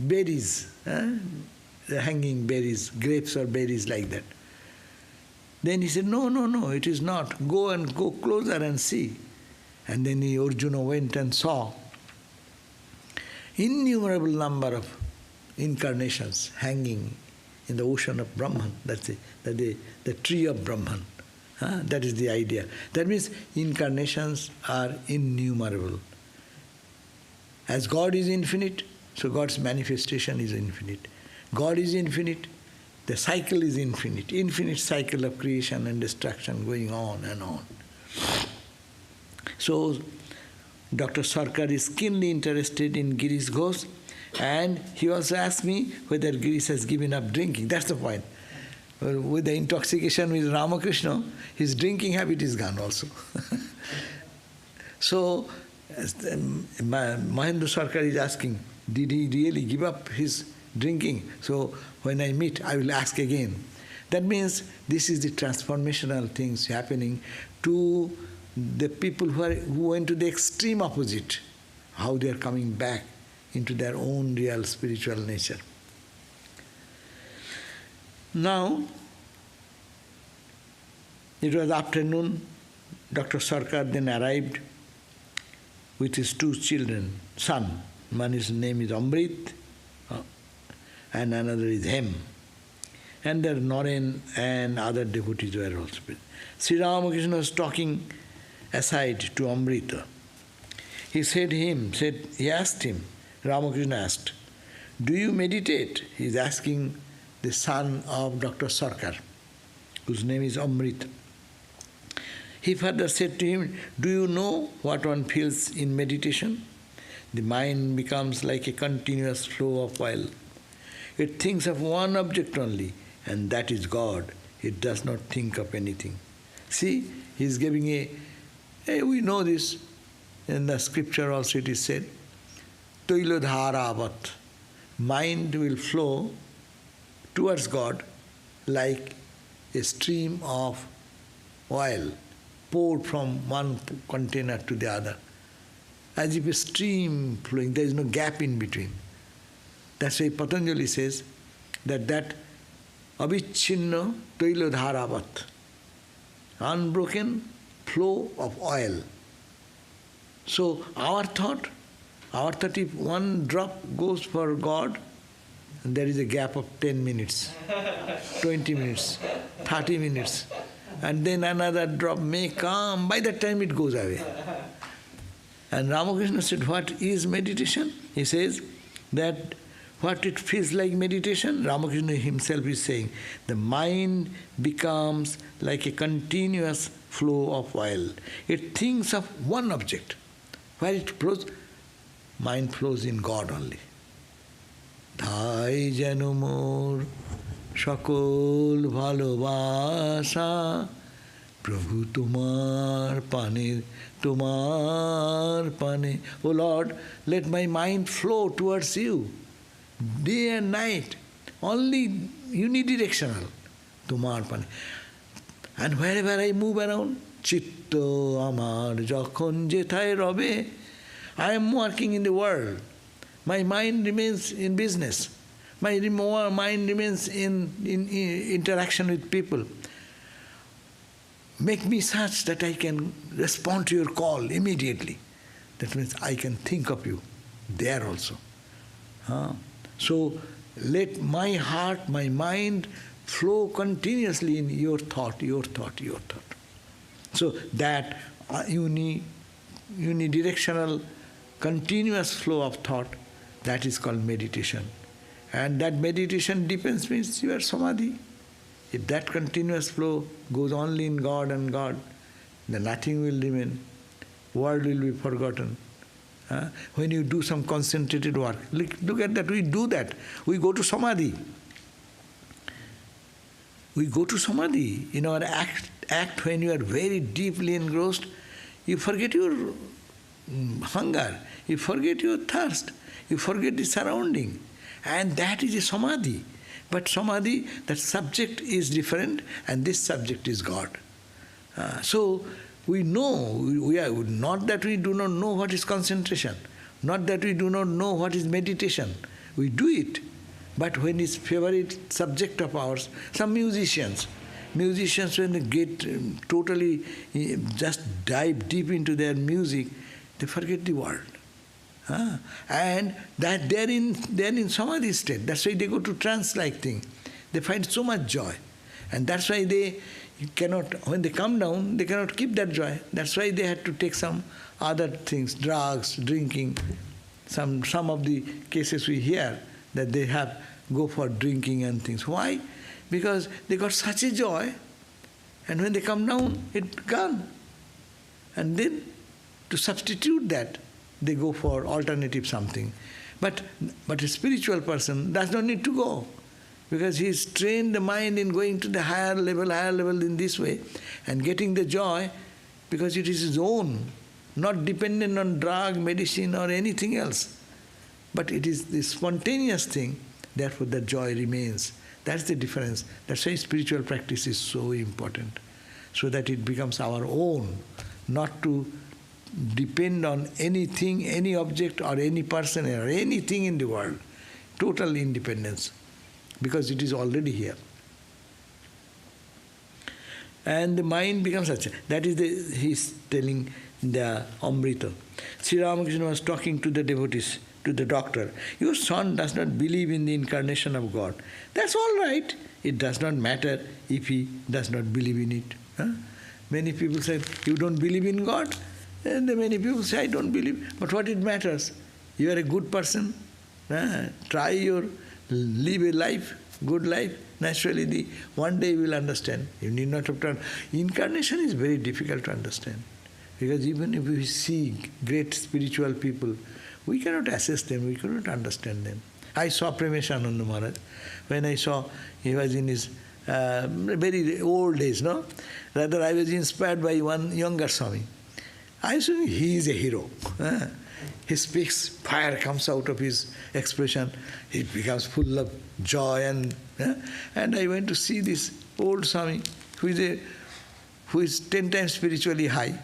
berries, the hanging berries, grapes or berries like that. Then he said, no, it is not. Go closer and see. And then Arjuna went and saw innumerable number of incarnations hanging in the ocean of Brahman. That's the tree of Brahman. That is the idea. That means incarnations are innumerable. As God is infinite, so God's manifestation is infinite. God is infinite, the cycle is infinite. Infinite cycle of creation and destruction going on and on. So, Dr. Sarkar is keenly interested in Girish Ghosh, and he also asked me whether Girish has given up drinking. That's the point. With the intoxication with Ramakrishna, his drinking habit is gone also. So, Mahendranath Sarkar is asking, did he really give up his drinking? So when I meet, I will ask again. That means this is the transformational things happening to the people who went to the extreme opposite, how they are coming back into their own real spiritual nature. Now, it was afternoon. Dr. Sarkar then arrived with his two children, son. One's name is Amrit, and another is Hem. And there Naren and other devotees were also. Sri Ramakrishna was talking aside to Amrita. He asked him, Ramakrishna asked, do you meditate? He is asking the son of Dr. Sarkar, whose name is Amrit. He further said to him, do you know what one feels in meditation? The mind becomes like a continuous flow of oil. It thinks of one object only, and that is God. It does not think of anything. See, he is giving we know this, in the scripture also it is said, Toilodharavat. Mind will flow towards God like a stream of oil poured from one container to the other. As if a stream flowing, there is no gap in between. That's why Patanjali says that avichinna toilodharavat, unbroken flow of oil. So our thought, if one drop goes for God, and there is a gap of 10 minutes, 20 minutes, 30 minutes, and then another drop may come, by the time it goes away. And Ramakrishna said, what is meditation? He says that what it feels like meditation, Ramakrishna himself is saying, the mind becomes like a continuous flow of oil. It thinks of one object. Where it flows, mind flows in God only. Dhai janumor shakol bhalobasa Prabhu tumar pane. O Lord, let my mind flow towards you, day and night, only unidirectional. Tumar pane. And wherever I move around, Chitto amar jokhon jethay rabe, I am working in the world. My mind remains in business. My mind remains in interaction with people. Make me such that I can respond to your call immediately. That means I can think of you there also. So let my heart, my mind flow continuously in your thought, your thought, your thought. So that unidirectional, continuous flow of thought, that is called meditation. And that meditation depends means your samadhi. If that continuous flow goes only in God and God, then nothing will remain. World will be forgotten. When you do some concentrated work, look at that, we do that. We go to samadhi. We go to samadhi. In our act when you are very deeply engrossed, you forget your hunger, you forget your thirst, you forget the surrounding. And that is a samadhi. But samadhi, that subject is different, and this subject is God. So we know, we are not that we do not know what is concentration, not that we do not know what is meditation. We do it. But when it's favorite subject of ours, some musicians when they get totally, just dive deep into their music, they forget the world. And that they're in samadhi state. That's why they go to trance-like thing. They find so much joy. And that's why they cannot, when they come down, they cannot keep that joy. That's why they had to take some other things, drugs, drinking. Some of the cases we hear that they go for drinking and things. Why? Because they got such a joy, and when they come down, it's gone. And then to substitute that, they go for alternative something. But a spiritual person does not need to go, because he's trained the mind in going to the higher level in this way, and getting the joy, because it is his own, not dependent on drug, medicine or anything else. But it is the spontaneous thing, therefore the joy remains. That's the difference. That's why spiritual practice is so important, so that it becomes our own, not to depend on anything, any object or any person or anything in the world. Total independence, because it is already here. And the mind becomes such. That is he's telling the Amrita. Sri Ramakrishna was talking to the devotees, to the doctor. Your son does not believe in the incarnation of God. That's all right. It does not matter if he does not believe in it. Many people say, you don't believe in God? And many people say, I don't believe. But what it matters? You are a good person. Try live a life, good life. Naturally, one day you will understand. You need not have to. Incarnation is very difficult to understand. Because even if we see great spiritual people, we cannot assess them, we cannot understand them. I saw Premeshananda Maharaj. When I saw, he was in his very old days, no? Rather, I was inspired by one younger Swami. I saw he is a hero. He speaks, fire comes out of his expression. He becomes full of joy and I went to see this old Swami who is 10 times spiritually high.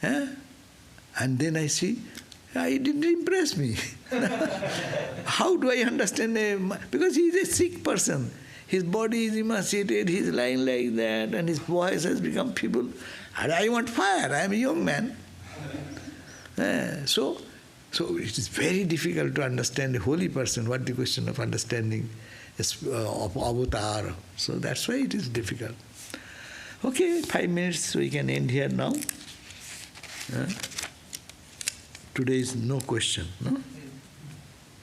And then I see, it didn't impress me. How do I understand him? Because he is a sick person. His body is emaciated, he is lying like that, and his voice has become feeble. And I want fire, I am a young man. So it is very difficult to understand a holy person. What the question of understanding is of avatar. So that's why it is difficult. Okay, 5 minutes, so we can end here now. Today is no question, no?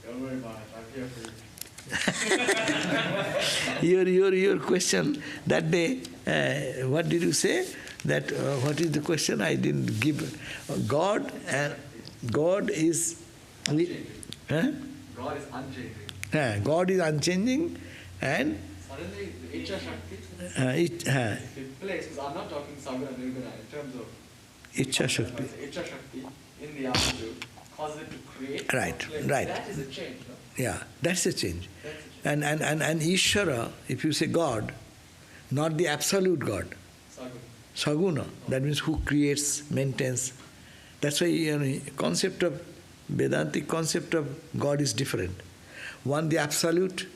Don't worry about it, I'm here for you. Your question that day, what did you say? That what is the question? I didn't give. God is unchanging. God is unchanging. God is unchanging, and suddenly the Icha Shakti, if it plays, because I'm not talking Saguna Nirguna in terms of Icha Shakti. Icha Shakti in the absolute causes it to create. Right. That is a change, no? Yeah, that's a change. That's a change. And Ishvara, if you say God, not the absolute God, Saguna. Saguna, that means who creates, maintains, That's why concept of Vedantic concept of God is different. One, the absolute,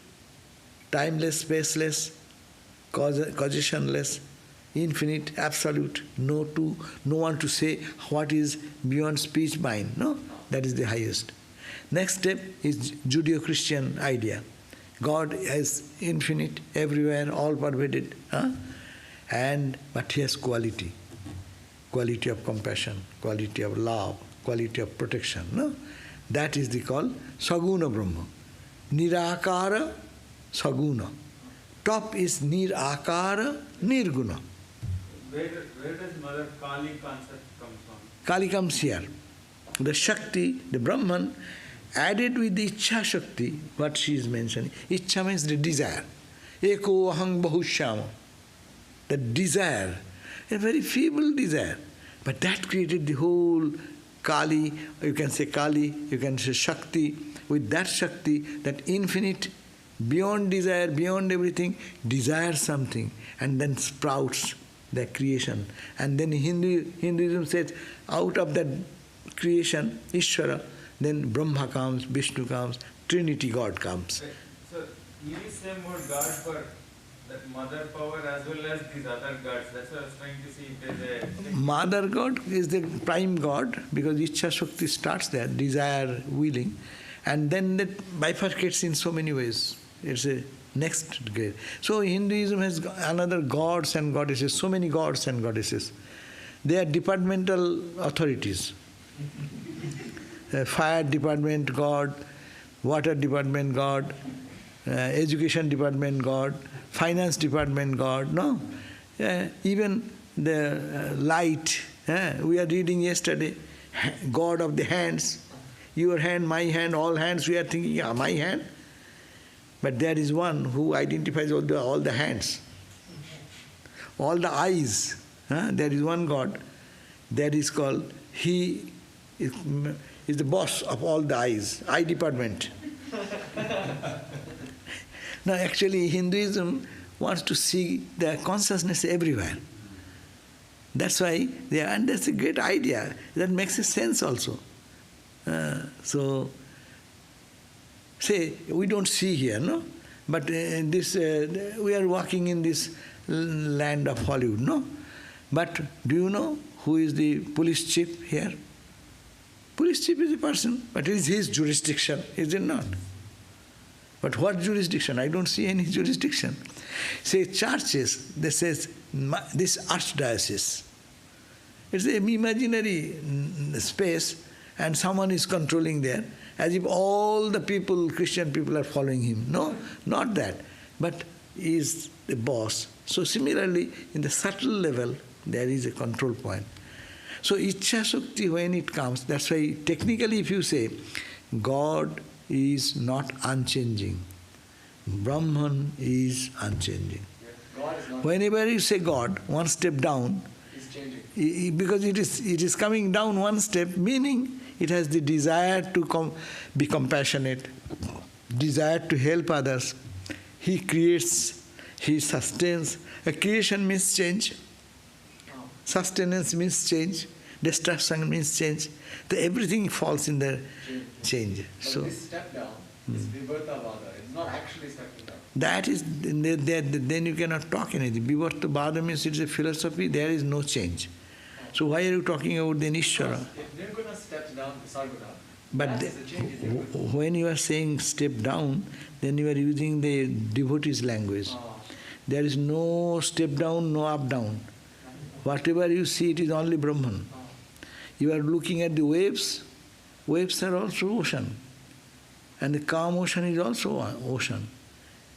timeless, spaceless, causationless, infinite, absolute, no one to say what is beyond speech mind. No, that is the highest. Next step is Judeo-Christian idea. God is infinite, everywhere, all pervaded. But he has quality of compassion, quality of love, quality of protection. No? That is the called Saguna Brahma. Nirakara Saguna. Top is Nirakara Nirguna. Where does Mother Kali concept come from? Kali comes here. The Shakti, the Brahman, added with the Ichha Shakti, what she is mentioning. Ichha means the desire. Eko ahang bahushyama. The desire, a very feeble desire. But that created the whole Kali, you can say Kali, you can say Shakti. With that Shakti, that infinite, beyond desire, beyond everything, desires something and then sprouts the creation. And then Hinduism says, out of that creation, Ishvara, then Brahma comes, Vishnu comes, Trinity God comes. So, you use same word God for that mother power as well as these other gods. That's what I was trying to see if there's a... Mother God is the prime God because Ichha Shakti starts there, desire, willing, and then that bifurcates in so many ways. It's a next grade. So Hinduism has another gods and goddesses, so many gods and goddesses. They are departmental authorities. Fire department God, water department God, education department God, finance department God, no? Even the light, we are reading yesterday, God of the hands, your hand, my hand, all hands, we are thinking, yeah, my hand. But there is one who identifies all the hands, all the eyes. There is one God. That is called, he is the boss of all the eyes, eye department. Now actually Hinduism wants to see the consciousness everywhere. That's why and that's a great idea. That makes a sense also. So, say, we don't see here, no? But we are walking in this land of Hollywood, no? But do you know who is the police chief here? Police chief is a person, but it is his jurisdiction, is it not? But what jurisdiction? I don't see any jurisdiction. Say churches, they says this archdiocese. It's an imaginary space and someone is controlling there, as if all the people, Christian people are following him. No, not that. But he is the boss. So similarly, in the subtle level, there is a control point. So Ichha Shakti, when it comes, that's why technically if you say, God is not unchanging. Brahman is unchanging. God is not. Whenever you say God, one step down, He's changing. because it is coming down one step, meaning it has the desire to be compassionate, desire to help others. He creates, he sustains. A creation means change. Sustenance means change. Destruction means change. Everything falls in the change. So this step down, this Vivartavada, it's not actually stepping down. That is, then you cannot talk anything. Vivartavada means it's a philosophy, there is no change. So why are you talking about the Ishvara? If Nirguna steps down to Sarvada, But when you are saying step down, then you are using the devotees' language. There is no step down, no up down. Whatever you see, it is only Brahman. You are looking at the waves. Waves are also ocean. And the calm ocean is also ocean.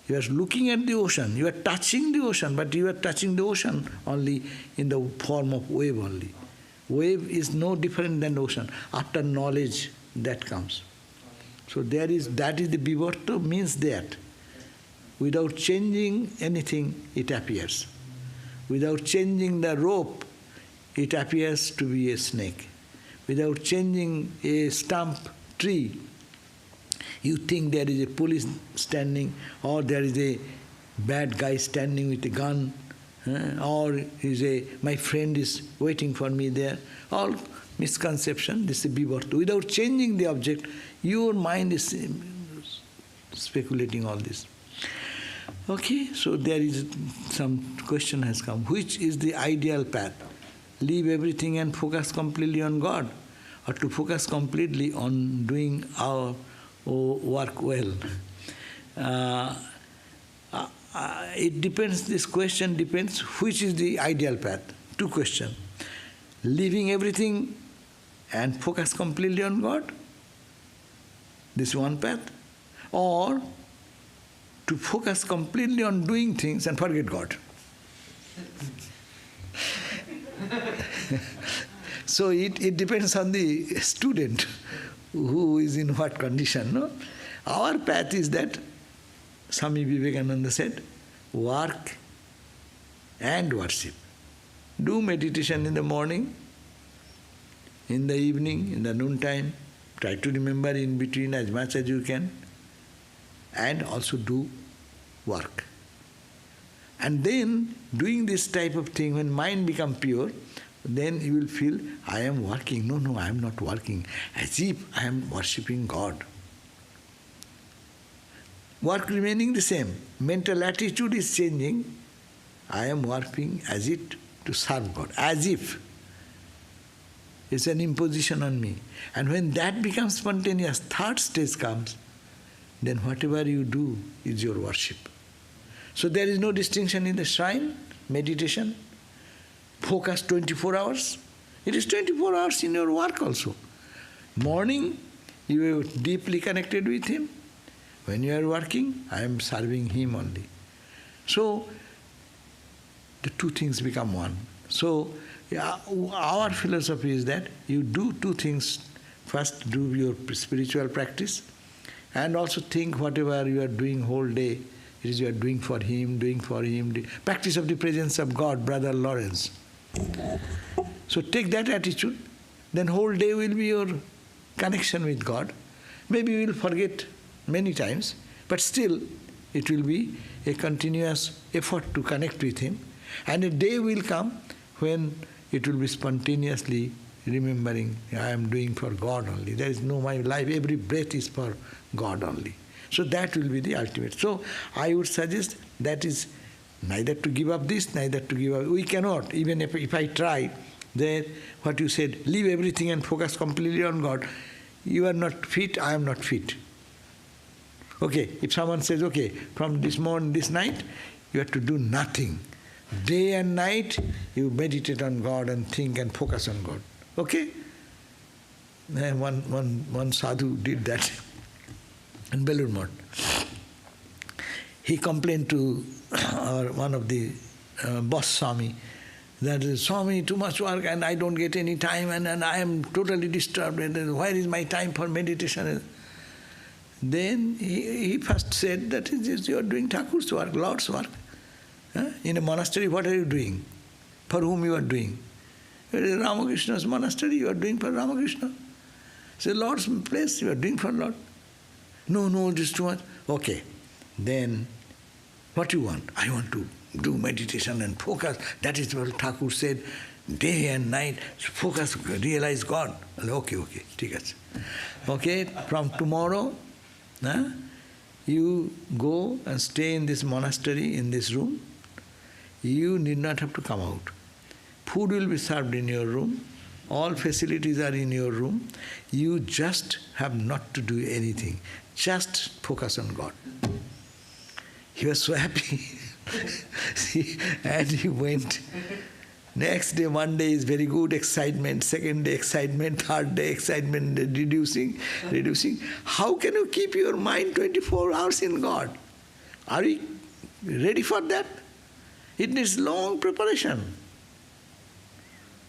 You are looking at the ocean. You are touching the ocean, but you are touching the ocean only in the form of wave only. Wave is no different than ocean. After knowledge, that comes. So that is the Vivarta means that. Without changing anything, it appears. Without changing the rope, it appears to be a snake. Without changing a stump tree, you think there is a police standing or there is a bad guy standing with a gun Or you say, my friend is waiting for me there. All misconception, this is vivarta. Without changing the object, your mind is speculating all this. Okay, so there is some question has come. Which is the ideal path? Leave everything and focus completely on God, or to focus completely on doing our work well? It depends, this question depends which is the ideal path. Two questions. Leaving everything and focus completely on God, this is one path. Or to focus completely on doing things and forget God. So it depends on the student who is in what condition. No? Our path is that Swami Vivekananda said, work and worship. Do meditation in the morning, in the evening, in the noontime. Try to remember in between as much as you can. And also do work. And then, doing this type of thing, when mind becomes pure, then you will feel, I am working. No, I am not working. As if I am worshipping God. Work remaining the same. Mental attitude is changing. I am working as it to serve God. As if. It's an imposition on me. And when that becomes spontaneous, third stage comes, then whatever you do is your worship. So there is no distinction in the shrine, meditation, focus 24 hours. It is 24 hours in your work also. Morning, you are deeply connected with Him. When you are working, I am serving Him only. So, the two things become one. So, our philosophy is that you do two things. First, do your spiritual practice, and also think whatever you are doing whole day, it is you are doing for Him, practice of the presence of God, Brother Lawrence. So take that attitude, then whole day will be your connection with God. Maybe you will forget many times, but still it will be a continuous effort to connect with Him. And a day will come when it will be spontaneously remembering, I am doing for God only. There is no my life, every breath is for God only. So that will be the ultimate. So I would suggest that is neither to give up this, neither to give up. We cannot, even if I try, then what you said, leave everything and focus completely on God. You are not fit, I am not fit. Okay, if someone says, okay, from this morning, this night, you have to do nothing. Day and night, you meditate on God and think and focus on God. Okay? And one sadhu did that in Belur Math. He complained to one of the boss Swami that Swami, too much work and I don't get any time and I am totally disturbed. And where is my time for meditation? Then he first said that you are doing Thakur's work, Lord's work. In a monastery, what are you doing? For whom you are doing? Ramakrishna's monastery, you are doing for Ramakrishna. Say, Lord's place, you are doing for Lord. No, this is too much. Okay, then what you want? I want to do meditation and focus. That is what Thakur said, day and night, focus, realize God. Okay, ठीक है. Okay, from tomorrow, you go and stay in this monastery, in this room. You need not have to come out. Food will be served in your room. All facilities are in your room. You just have not to do anything. Just focus on God. He was so happy. And he went. Next day, one day is very good excitement, second day excitement, third day excitement reducing. How can you keep your mind 24 hours in God? Are you ready for that? It needs long preparation.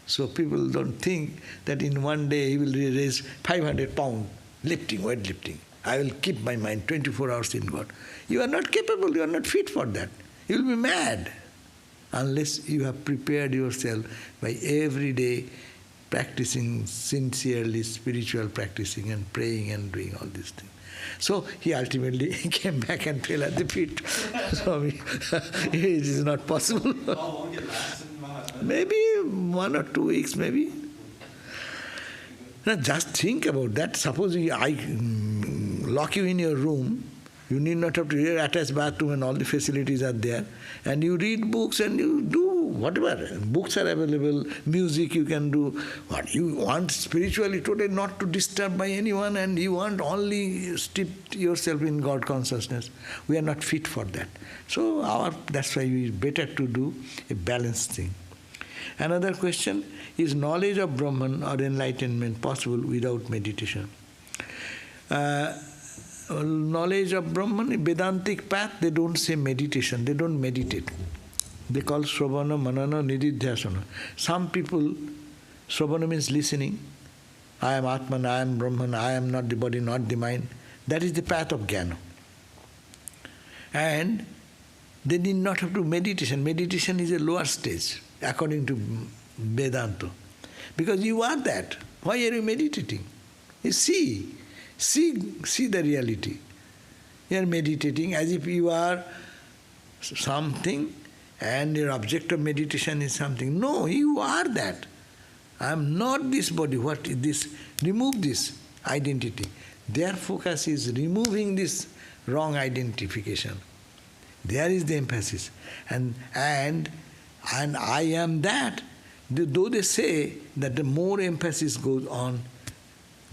So people don't think that in one day he will raise 500 pounds weightlifting. I will keep my mind 24 hours in God. You are not capable, you are not fit for that. You will be mad unless you have prepared yourself by every day practicing sincerely, spiritual practicing and praying and doing all these things. So he ultimately came back and fell at the feet. Swami, it is not possible. How long it lasts in Mahatma? Maybe 1 or 2 weeks, maybe. Now just think about that. Suppose I lock you in your room, you need not have to hear attached bathroom and all the facilities are there, and you read books and you do whatever. Books are available, music you can do. What you want spiritually today, not to disturb by anyone, and you want only steep yourself in God consciousness. We are not fit for that. So that's why it's better to do a balanced thing. Another question, is knowledge of Brahman or enlightenment possible without meditation? Knowledge of Brahman, Vedantic path, they don't say meditation, they don't meditate. They call Sravana, Manana, Nididhyasana. Some people, Sravana means listening. I am Atman, I am Brahman, I am not the body, not the mind. That is the path of Jnana. And they need not have to do meditation. Meditation is a lower stage, according to Vedanta. Because you are that. Why are you meditating? You see the reality. You are meditating as if you are something and your object of meditation is something. No, you are that. I am not this body. What is this? Remove this identity. Their focus is removing this wrong identification. There is the emphasis. And I am that. Though they say that the more emphasis goes on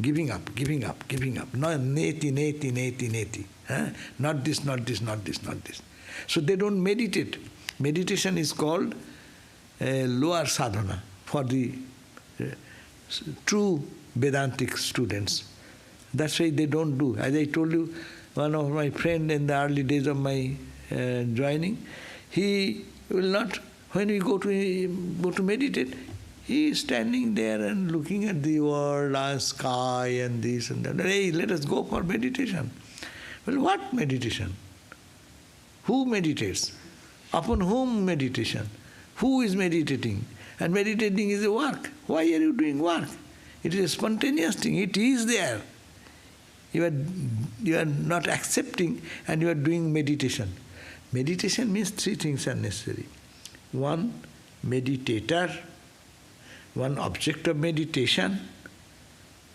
giving up. No, neti. Not this. So they don't meditate. Meditation is called lower sadhana for the true Vedantic students. That's why they don't do. As I told you, one of my friends in the early days of my joining, he will not, when we go to meditate, he is standing there and looking at the world, sky and this and that. Hey, let us go for meditation. Well, what meditation? Who meditates? Upon whom meditation? Who is meditating? And meditating is a work. Why are you doing work? It is a spontaneous thing. It is there. You are not accepting and you are doing meditation. Meditation means 3 things are necessary. 1, meditator, 1 object of meditation,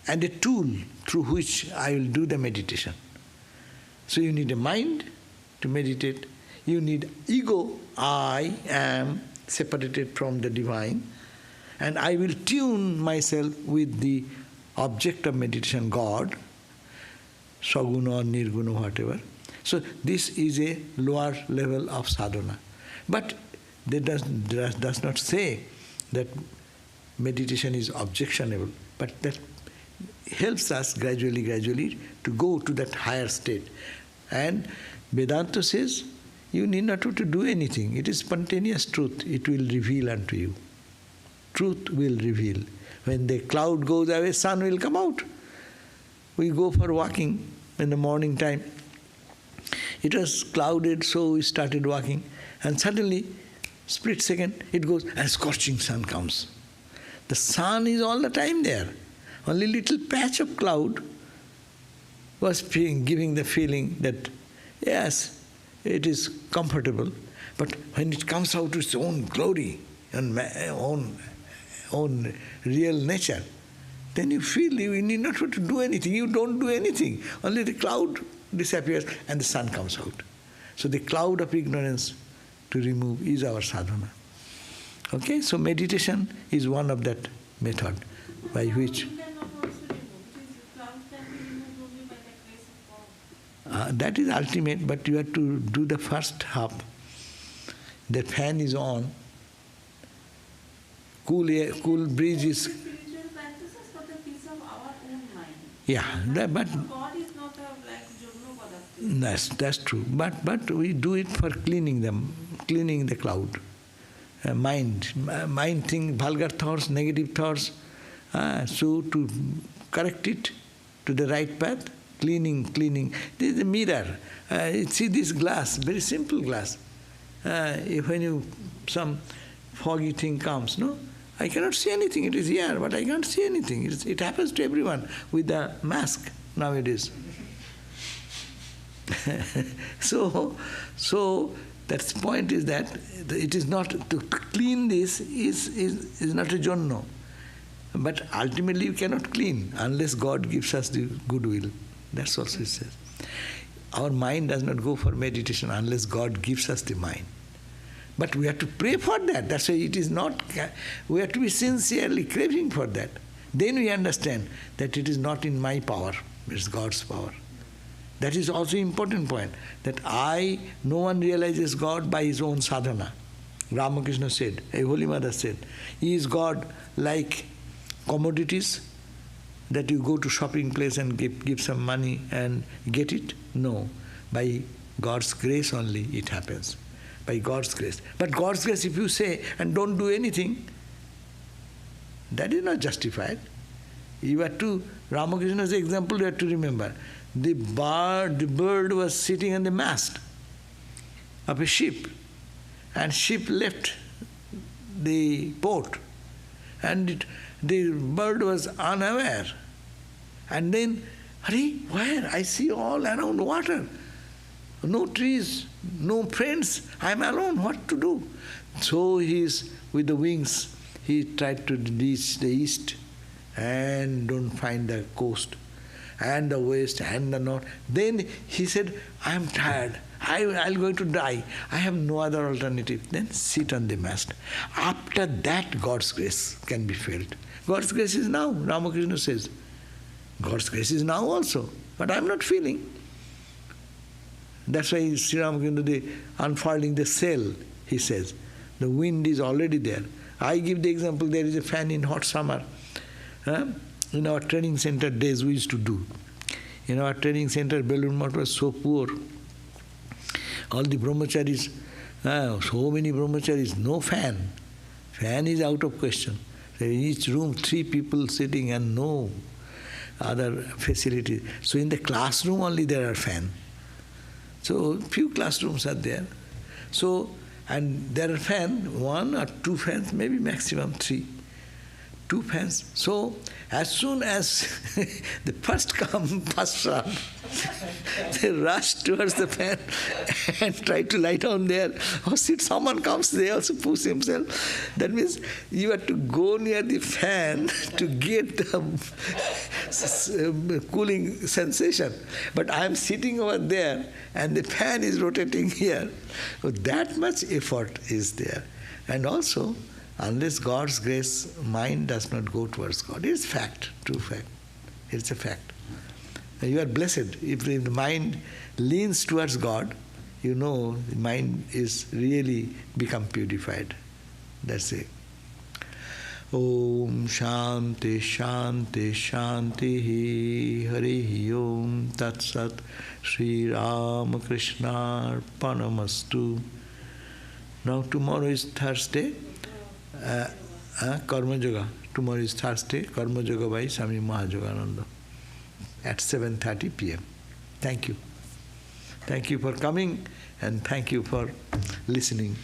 and a tool through which I will do the meditation. So you need a mind to meditate. You need ego, I am separated from the divine, and I will tune myself with the object of meditation, God, saguna or nirguna, whatever. So this is a lower level of sadhana. But that does not say that meditation is objectionable, but that helps us gradually to go to that higher state. And Vedanta says, you need not to do anything. It is spontaneous truth. It will reveal unto you. Truth will reveal. When the cloud goes away, sun will come out. We go for walking in the morning time. It was clouded, so we started walking. And suddenly, split second, it goes and scorching sun comes. The sun is all the time there. Only little patch of cloud was giving the feeling that, yes, it is comfortable, but when it comes out to its own glory and own real nature, then you feel you need not to do anything. You don't do anything. Only the cloud disappears and the sun comes out. So the cloud of ignorance to remove is our sadhana. Okay, so meditation is one of that method by which... that is ultimate, but you have to do the first half. The fan is on, cool breeze is... Spiritual practices for the peace of our own mind. Yeah, but... God is not a jugno. That's true. But we do it for cleaning the cloud. Mind thing, vulgar thoughts, negative thoughts. So to correct it to the right path, cleaning. This is a mirror. See this glass, very simple glass. When some foggy thing comes, no? I cannot see anything. It is here, but I can't see anything. It happens to everyone with the mask nowadays. So that's the point is that it is not, to clean this is not a jonno. But ultimately you cannot clean unless God gives us the goodwill. That's what it says. Our mind does not go for meditation unless God gives us the mind. But we have to pray for that. That's why it is not, we have to be sincerely craving for that. Then we understand that it is not in my power, it's God's power. That is also important point, that no one realizes God by his own sadhana. Ramakrishna said, a Holy Mother said, he is God like commodities, that you go to shopping place and give some money and get it. No, by God's grace only it happens. By God's grace. But God's grace, if you say and don't do anything, that is not justified. You have to, Ramakrishna's example you have to remember. The bird was sitting on the mast of a ship, and ship left the port, and the bird was unaware. And then, where? I see all around water. No trees, no friends, I am alone, what to do? So with the wings, he tried to reach the east and don't find the coast, and the west and the north. Then he said, I am tired, I'll going to die, I have no other alternative. Then sit on the mast. After that, God's grace can be felt. God's grace is now, Ramakrishna says. God's grace is now also, but I am not feeling. That's why Sri Ramakrishna, unfolding the sail, he says, the wind is already there. I give the example, there is a fan in hot summer. In our training center days we used to do. In our training center, Balloon Math was so poor. All the brahmacharis, so many brahmacharis, no fan. Fan is out of question. In each room, 3 people sitting and no other facilities. So in the classroom only there are fans. So few classrooms are there. So, and there are fans, 1 or 2 fans, maybe maximum 3. 2 fans. So as soon as the first come, first run, they rush towards the fan and try to lie down there. Or see, someone comes, they also push himself. That means you have to go near the fan to get the cooling sensation. But I am sitting over there and the fan is rotating here. So that much effort is there. And also, unless God's grace, mind does not go towards God. It's fact, true fact. It's a fact. You are blessed. If the mind leans towards God, you know the mind is really become purified. That's it. Om Shanti Shanti Shanti Hari Om Tat Sat Sri Ramakrishna Arpanamastu. Now tomorrow is Thursday. Karma Yoga. Tomorrow is Thursday. Karma Yoga by Swami Mahayogananda at 7:30 p.m. Thank you. Thank you for coming and thank you for listening.